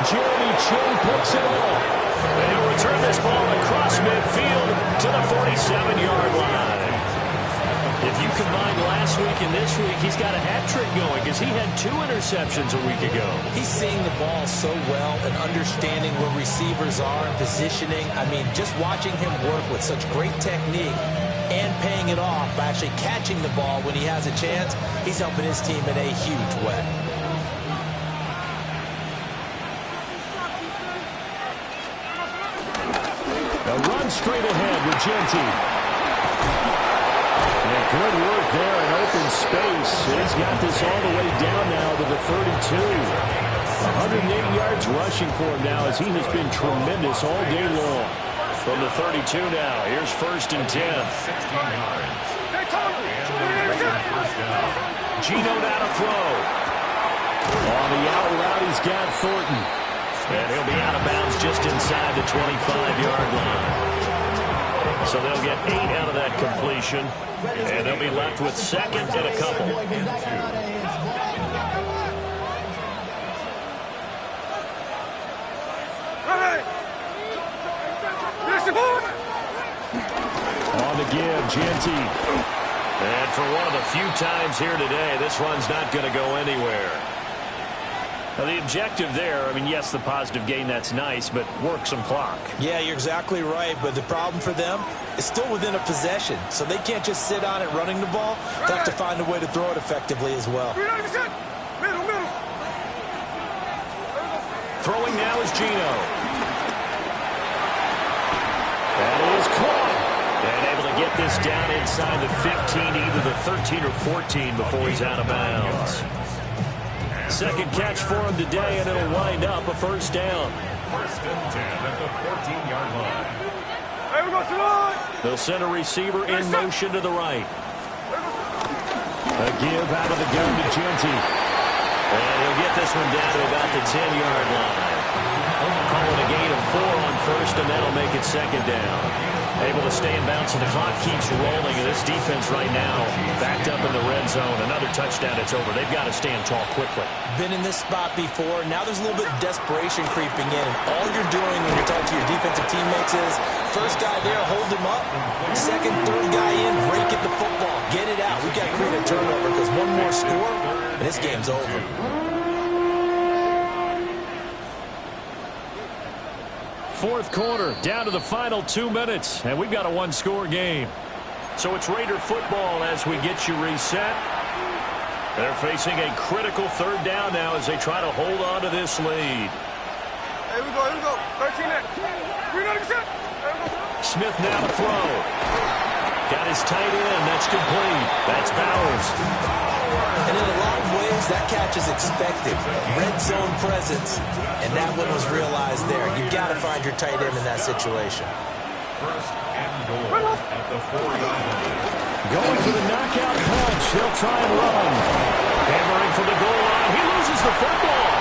Speaker 2: Jeremy Chin picks it up. They'll return this ball across midfield to the 47-yard line. If you combine last week and this week, he's got a hat trick going because he had 2 interceptions a week ago.
Speaker 6: He's seeing the ball so well and understanding where receivers are and positioning. I mean, just watching him work with such great technique and paying it off by actually catching the ball when he has a chance, he's helping his team in a huge way.
Speaker 2: A run straight ahead with Genty. And good work there in open space. He's got this all the way down now to the 32. 180 yards rushing for him now as he has been tremendous all day long. From the 32 now, here's 1st and 10.
Speaker 5: 16 yards.
Speaker 2: Gino now to throw. On the out route, he's got Thornton. And he'll be out of bounds just inside the 25-yard line. So they'll get 8 out of that completion, and they'll be left with 2nd and a couple. On the give, Genty. And for one of the few times here today, this run's not going to go anywhere. Now, the objective there, I mean, yes, the positive gain, that's nice, but work some clock.
Speaker 6: Yeah, you're exactly right, but the problem for them is still within a possession, so they can't just sit on it running the ball. They have to find a way to throw it effectively as well.
Speaker 4: Middle.
Speaker 2: Throwing now is Gino. That is caught. And able to get this down inside the 15, either the 13 or 14 before he's out of bounds. 2nd catch for him today, and it'll wind up a 1st down.
Speaker 5: 1st and 10 at the 14-yard line.
Speaker 4: Hey, we're going to
Speaker 2: They'll send a receiver in motion to the right. A give out of the gun to Genty. And he'll get this one down to about the 10-yard line. Calling a gain of 4 on 1st, and that'll make it 2nd down. Able to stay in bounds, and the clock keeps rolling. And this defense right now backed up in the red zone. Another touchdown, it's over. They've got to stand tall quickly.
Speaker 6: Been in this spot before. Now there's a little bit of desperation creeping in. And all you're doing when you're talking to your defensive teammates is, first guy there, hold him up. Second, third guy in, break at the football. Get it out. We've got to create a turnover because one more score, and this game's over.
Speaker 2: 4th quarter, down to the final 2 minutes, and we've got a 1-score game. So it's Raider football as we get you reset. They're facing a critical 3rd down now as they try to hold on to this lead.
Speaker 4: Here we go. 13 in. We're going to set.
Speaker 2: Smith now to throw. Got his tight end. That's complete. That's Bowers.
Speaker 6: And in a lot of ways, that catch is expected. Red zone presence, and that one was realized there. You've got to find your tight end in that situation.
Speaker 5: 1st and goal at the 4-yard line.
Speaker 2: Going for the knockout punch. He'll try and run. Hammering for the goal line. He loses the football.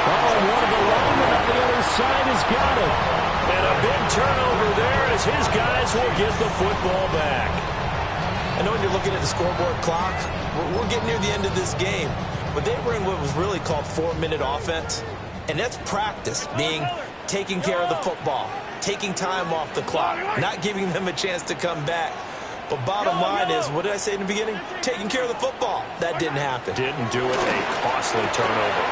Speaker 2: Oh, and one of the linemen on the other side has got it. And a big turnover there as his guys will get the football back.
Speaker 6: I know when you're looking at the scoreboard clock, we're getting near the end of this game, but they were in what was really called 4-minute offense, and that's practice, being taking care of the football, taking time off the clock, not giving them a chance to come back. But bottom line is, what did I say in the beginning? Taking care of the football. That didn't happen.
Speaker 2: Didn't do it. A costly turnover.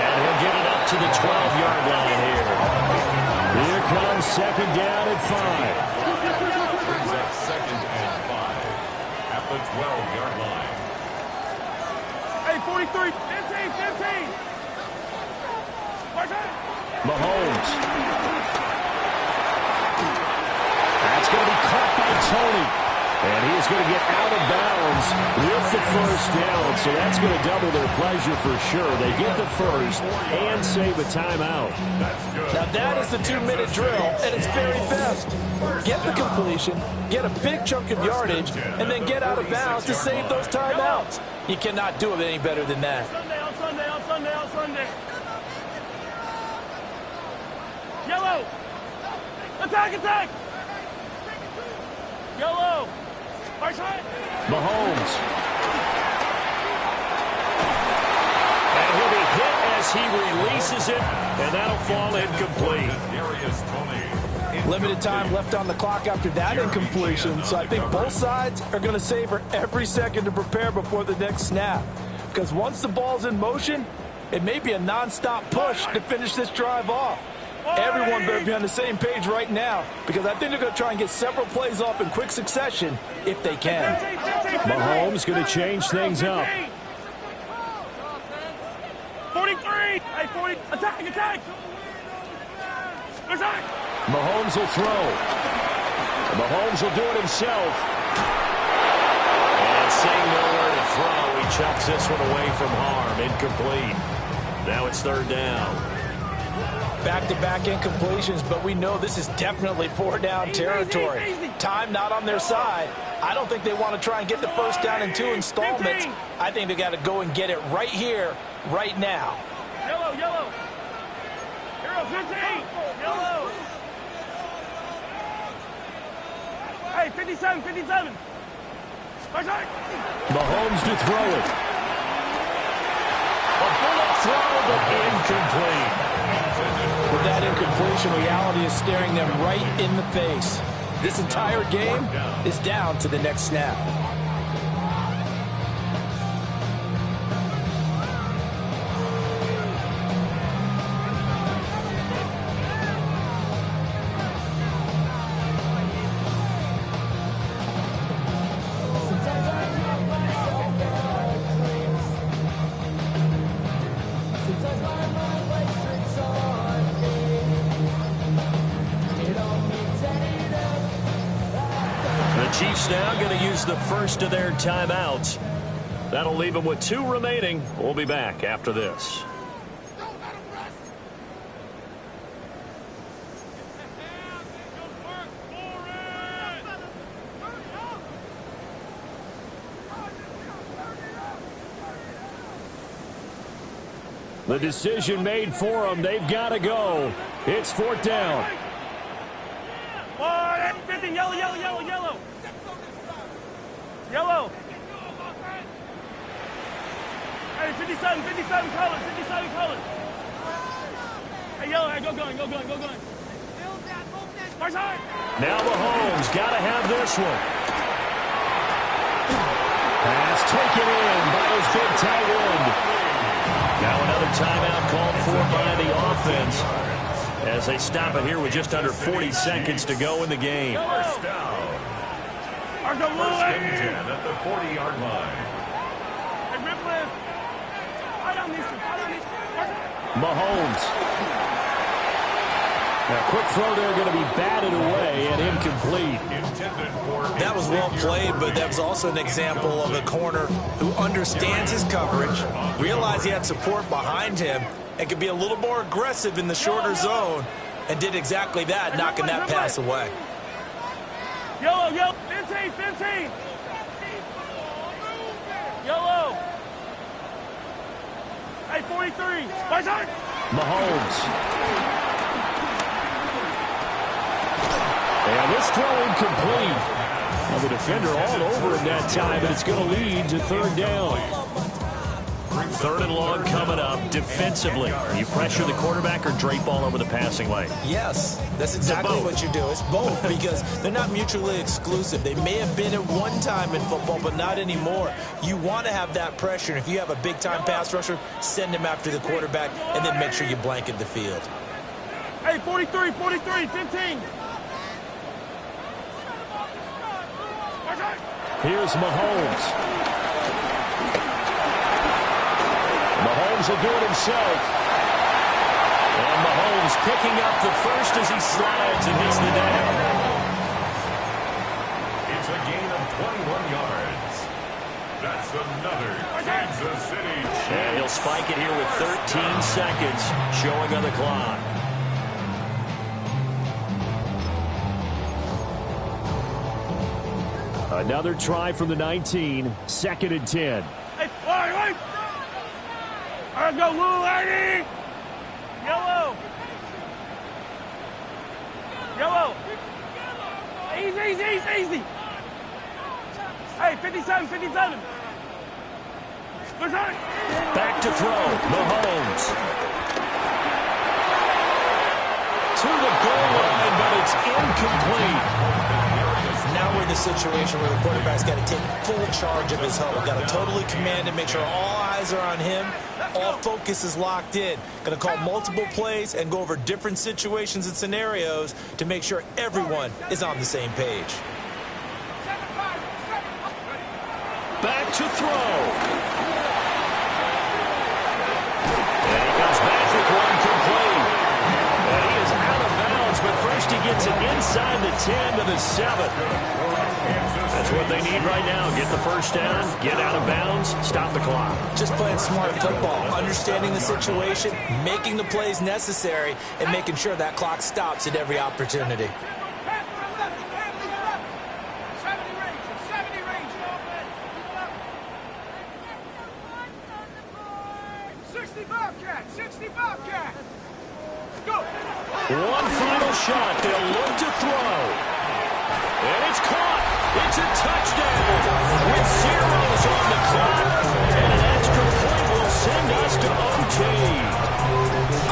Speaker 2: And he'll get it up to the 12-yard line here. Here comes 2nd down at 5.
Speaker 5: Brings up 2nd and 5 at the 12-yard line.
Speaker 4: Hey, 43, 15.
Speaker 2: Mahomes. That's going to be caught by Tony. And he is going to get out of bounds with the first down, so that's going to double their pleasure for sure. They get the first and save a timeout.
Speaker 6: Now that is the 2-minute drill at its very best. Get the completion, get a big chunk of yardage, and then get out of bounds to save those timeouts. You cannot do it any better than that.
Speaker 4: On Sunday. Yellow. Attack. Yellow.
Speaker 2: Mahomes. And he'll be hit as he releases it, and that'll fall incomplete.
Speaker 6: Limited time left on the clock after that incompletion, so I think both sides are going to savor every second to prepare before the next snap. Because once the ball's in motion, it may be a non-stop push to finish this drive off. Everyone better be on the same page right now, because I think they're going to try and get several plays off in quick succession if they can.
Speaker 2: Mahomes going to change things up.
Speaker 4: 43. Hey, 40. Attack.
Speaker 2: Mahomes will throw. Mahomes will do it himself. And seeing nowhere to throw, he chucks this one away from harm. Incomplete. Now it's third down.
Speaker 6: Back-to-back incompletions, but we know this is definitely four-down territory. Time not on their side. I don't think they want to try and get the first down in 2 installments. I think they got to go and get it right here, right now.
Speaker 4: Yellow. Hero 15. Yellow. Hey, 57.
Speaker 2: Mahomes to throw it. A bullet throw, but incomplete.
Speaker 6: With that incompletion, reality is staring them right in the face. This entire game is down to the next snap.
Speaker 2: Chiefs now going to use the first of their timeouts. That'll leave them with 2 remaining. We'll be back after this. The decision made for them. They've got to go. It's 4th down.
Speaker 4: 15, yellow. Yellow. Hey, 57 colors. Hey, yellow, hey, go going.
Speaker 2: Now Mahomes got to have this one. Pass taken in by his big tight end. Now another timeout called for by the offense as they stop it here with just under 40 seconds to go in the game.
Speaker 5: First down. First and 10 at the 40-yard line.
Speaker 2: Mahomes. Now, quick throw there going to be batted away and incomplete.
Speaker 3: That was well played, but that was also an example of a corner who understands his coverage, realized he had support behind him, and could be a little more aggressive in the shorter zone, and did exactly that, knocking that pass away.
Speaker 4: Yellow, 15. Yellow. Hey, 43.
Speaker 2: Mahomes. And this throw incomplete. Now the defender all over him that time, but it's going to lead to 3rd down. 3rd and long coming up defensively. You pressure the quarterback or drape all over the passing lane?
Speaker 3: Yes, that's exactly what you do. It's both because they're not mutually exclusive. They may have been at one time in football, but not anymore. You want to have that pressure. And if you have a big-time pass rusher, send him after the quarterback and then make sure you blanket the field.
Speaker 4: Hey, 43, 15.
Speaker 2: Here's Mahomes. Mahomes will do it himself. And Mahomes picking up the first as he slides and hits the down.
Speaker 5: It's a gain of another Kansas City chance.
Speaker 2: And he'll spike it here with 13 seconds showing on the clock. Another try from the 19, 2nd and 10.
Speaker 4: Hey, wait! Let's go, Lou, lady! Yellow! Easy! Hey, 57!
Speaker 2: Back to throw, Mahomes. To the goal line, but it's incomplete.
Speaker 3: Now we're in the situation where the quarterback's got to take full charge of his huddle. Got to totally command and make sure all eyes are on him. All focus is locked in. Going to call multiple plays and go over different situations and scenarios to make sure everyone is on the same page.
Speaker 2: Back to throw. And he comes back with one complete. And he is out of bounds, but first he gets it inside the 10 to the 7. That's what they need right now. Get the first down, get out of bounds, stop the clock.
Speaker 3: Just playing smart football, understanding the situation, making the plays necessary, and making sure that clock stops at every opportunity.
Speaker 4: 60 Bobcat! Go!
Speaker 2: One final shot. They'll look to throw. And it's caught. It's a touchdown. With zeros on the clock. And an extra point will send us to OT.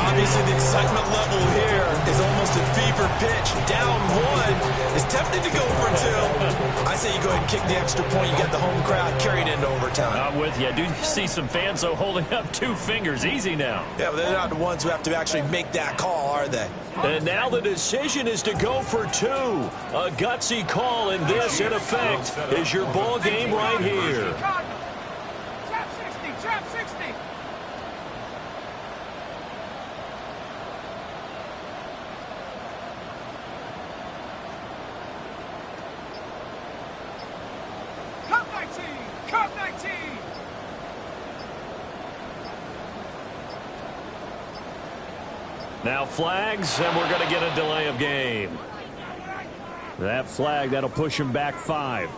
Speaker 3: Obviously, the excitement level here is almost a fever pitch. Down one is tempted to go for two. I say you go ahead and kick the extra point. You got the home crowd carried into overtime.
Speaker 2: I'm with you. I do see some fans, though, holding up 2 fingers. Easy now.
Speaker 3: Yeah, but they're not the ones who have to actually make that call, are they?
Speaker 2: And now the decision is to go for 2. A gutsy call, and this, in effect, is your ball game right here.
Speaker 4: Trap 60! Cup 19!
Speaker 2: Now flags, and we're going to get a delay of game. That flag, that'll push him back 5.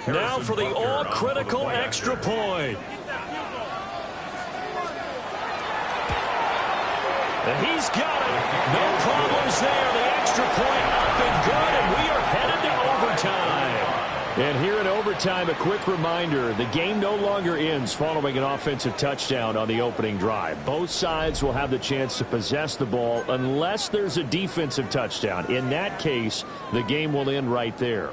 Speaker 2: Now for the all-critical extra point. And he's got it. No problems there. The extra point up and good, and we are headed to overtime. And here in overtime, a quick reminder, the game no longer ends following an offensive touchdown on the opening drive. Both sides will have the chance to possess the ball unless there's a defensive touchdown. In that case, the game will end right there.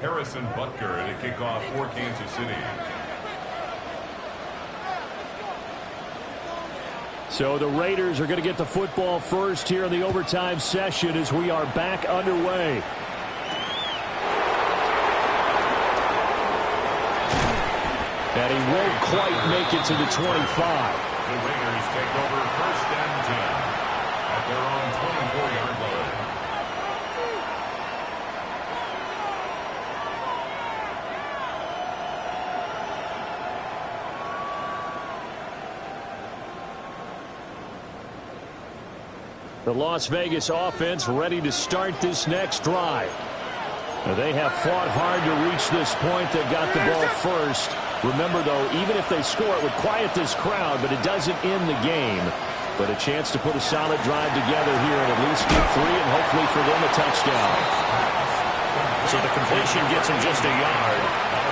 Speaker 5: Harrison Butker to kick off for Kansas City.
Speaker 2: So the Raiders are going to get the football first here in the overtime session as we are back underway. And he won't quite make it to the 25.
Speaker 5: The Raiders take over 1st and 10 at their own 24-yard line.
Speaker 2: The Las Vegas offense ready to start this next drive. They have fought hard to reach this point. They've got the ball first. Remember, though, even if they score, it would quiet this crowd, but it doesn't end the game. But a chance to put a solid drive together here and at least get 3 and hopefully for them a touchdown. So the completion gets him just a yard,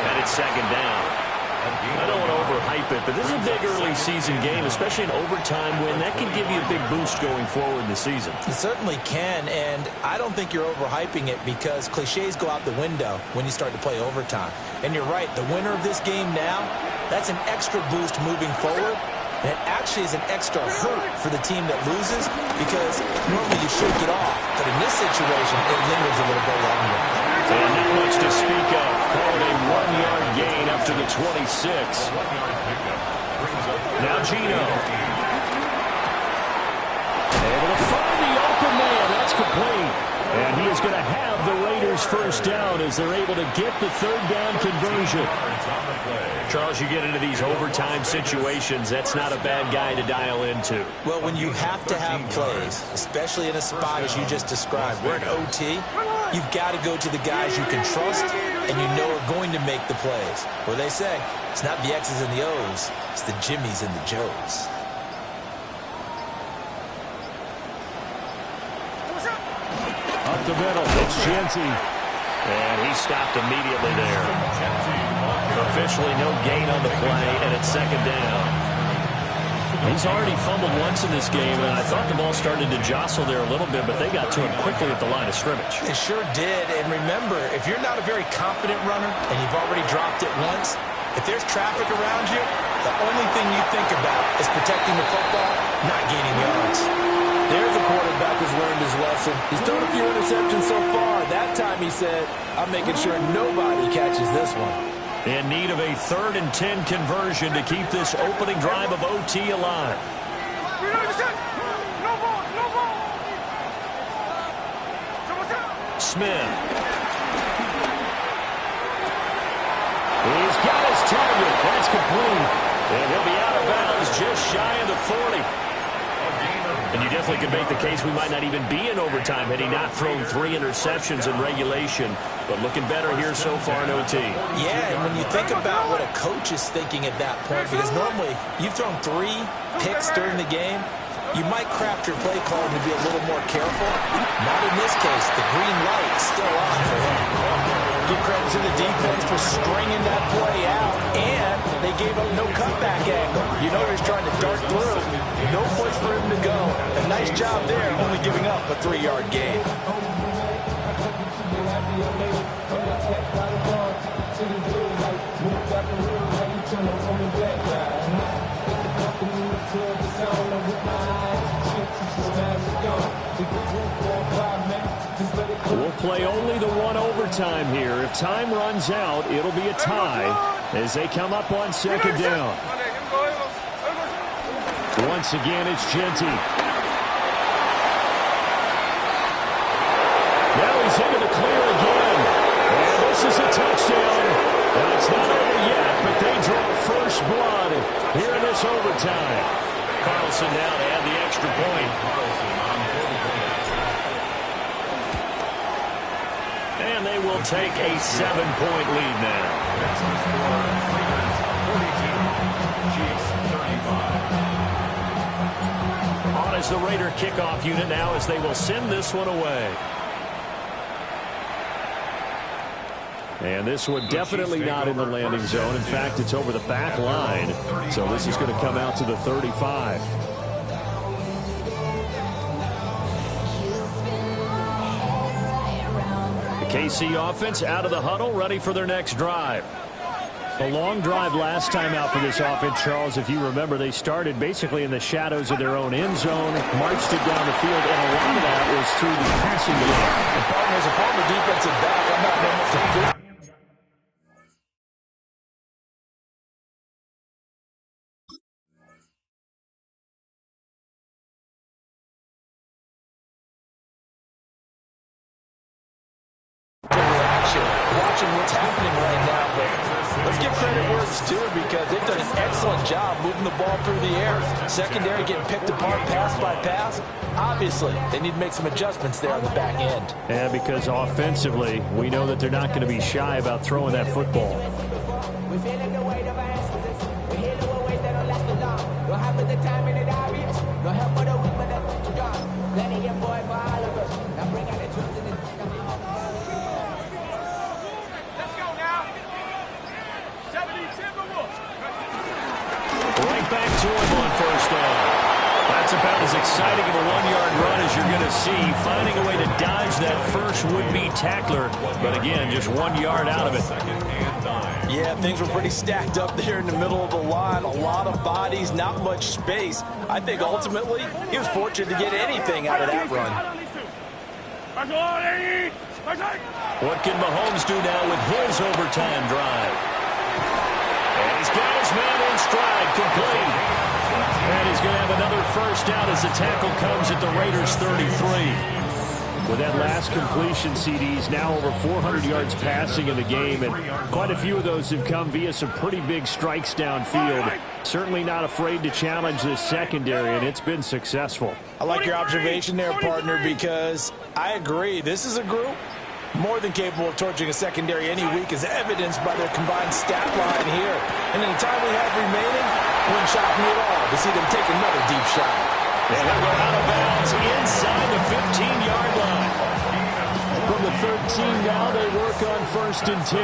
Speaker 2: and it's 2nd down. I don't want to overhype it, but this is a big early season game, especially an overtime win. That can give you a big boost going forward in the season.
Speaker 3: It certainly can, and I don't think you're overhyping it because cliches go out the window when you start to play overtime. And you're right, the winner of this game now, that's an extra boost moving forward. And it actually is an extra hurt for the team that loses because normally you shake it off. But in this situation, it lingers a little bit longer.
Speaker 2: And not much to speak of. Called a 1-yard gain up to the 26. Now Gino. Able to find the open man. That's complete. And he is going to have the Raiders first down as they're able to get the third down conversion. Charles, you get into these overtime situations, that's not a bad guy to dial into.
Speaker 3: Well, when you have to have plays, especially in a spot as you just described, we're in OT, you've got to go to the guys you can trust and you know are going to make the plays. Where they say, it's not the X's and the O's, it's the Jimmies and the Joes.
Speaker 2: Up the middle, it's Genty. And he stopped immediately there. Officially no gain on the play, and it's second down. He's already fumbled once in this game, and I thought the ball started to jostle there a little bit, but they got to him quickly at the line of scrimmage.
Speaker 3: They sure did, and remember, if you're not a very confident runner and you've already dropped it once, if there's traffic around you, the only thing you think about is protecting the football, not gaining yards.
Speaker 6: There's a quarterback who's learned his lesson. He's thrown a few interceptions so far. That time he said, I'm making sure nobody catches this one.
Speaker 2: In need of a 3rd and 10 conversion to keep this opening drive of OT alive. Smith. He's got his target. That's complete. And he'll be out of bounds just shy of the 40. And you definitely could make the case we might not even be in overtime had he not thrown 3 interceptions in regulation. But looking better here so far in OT.
Speaker 3: Yeah, and when you think about what a coach is thinking at that point, because normally you've thrown 3 picks during the game, you might craft your play call to be a little more careful. Not in this case. The green light is still on for him. Give credit to the defense for stringing that play out, and they gave up no cutback angle. You know he's trying to dart through. No place for him to go. A nice job there, only giving up a 3-yard gain.
Speaker 2: We'll play only the 1 overtime here. If time runs out, it'll be a tie as they come up on second down. Once again, it's Genty. Now he's into the clear again. And this is a touchdown. Now it's not over yet, but they draw first blood here in this overtime. Carlson now to add the extra point. And they will take a 7-point lead now. On as the Raider kickoff unit now as they will send this one away. And this one definitely not in the landing zone. In fact, it's over the back line. So this is going to come out to the 35. The KC offense out of the huddle, ready for their next drive. A long drive last time out for this offense, Charles. If you remember, they started basically in the shadows of their own end zone, marched it down the field, and a lot of that was through the passing game.
Speaker 3: And partners, a former defensive back, I'm not able to watching what's happening right now, but let's give credit where it's due because they've done an excellent job moving the ball through the air. Secondary getting picked apart pass by pass. Obviously, they need to make some adjustments there on the back end.
Speaker 2: And because offensively, we know that they're not going to be shy about throwing that football.
Speaker 7: We're feeling the weight of our excuses. We're healing with ways that don't last too long. What happened the time in the diaries? No help for the weak, but that's what you got. Letting your boy for all of us. Now bring out the truth in the
Speaker 2: right back to him on first down. That's about as exciting of a 1-yard run as you're going to see. Finding a way to dodge that first would-be tackler. But again, just 1 yard out of it.
Speaker 5: Second and 9.
Speaker 6: Yeah, things were pretty stacked up there in the middle of the line. A lot of bodies, not much space. I think ultimately he was fortunate to get anything out of that run.
Speaker 2: What can Mahomes do now with his overtime drive? And he's got his man in stride, complete. And he's going to have another first down as the tackle comes at the Raiders' 33. With that last completion, CD's now over 400 yards passing in the game, and quite a few of those have come via some pretty big strikes downfield. Certainly not afraid to challenge this secondary, and it's been successful.
Speaker 6: I like your observation there, partner, because I agree. This is a group more than capable of torching a secondary any week, as evidenced by their combined stat line here. And in the time we have remaining, it wouldn't shock me at all to see them take another deep shot.
Speaker 2: And they'll go out of bounds inside the 15-yard line. From the 13 now, they work on 1st and 10.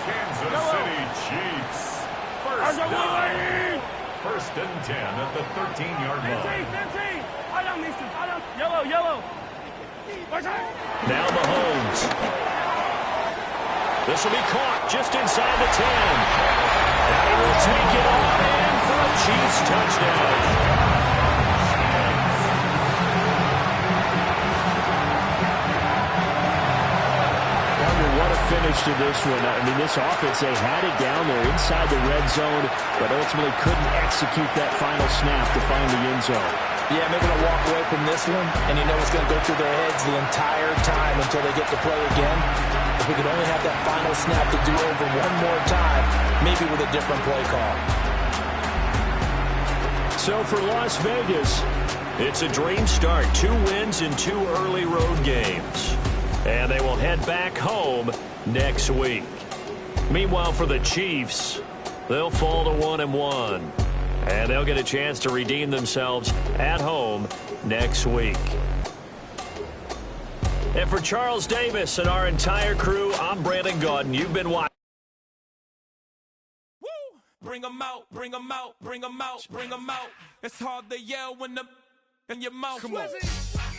Speaker 5: Kansas City Chiefs. First and 10 at the 13-yard line.
Speaker 4: 15. Yellow.
Speaker 2: Now Mahomes. This will be caught just inside the 10. And he will take it on in for a Chiefs touchdown. What a finish to this one. I mean, this offense, they had it down there inside the red zone, but ultimately couldn't execute that final snap to find the end zone.
Speaker 6: Yeah, they're going to walk away from this one, and you know it's going to go through their heads the entire time until they get to play again. If we could only have that final snap to do over one more time, maybe with a different play call.
Speaker 2: So for Las Vegas, it's a dream start. 2 wins in 2 early road games. And they will head back home next week. Meanwhile, for the Chiefs, they'll fall to 1-1. And they'll get a chance to redeem themselves at home next week. And for Charles Davis and our entire crew, I'm Brandon Gaudin. You've been watching.
Speaker 8: Woo! Bring 'em out, bring 'em out, bring 'em out, bring 'em out. It's hard to yell when in your mouth. Come on.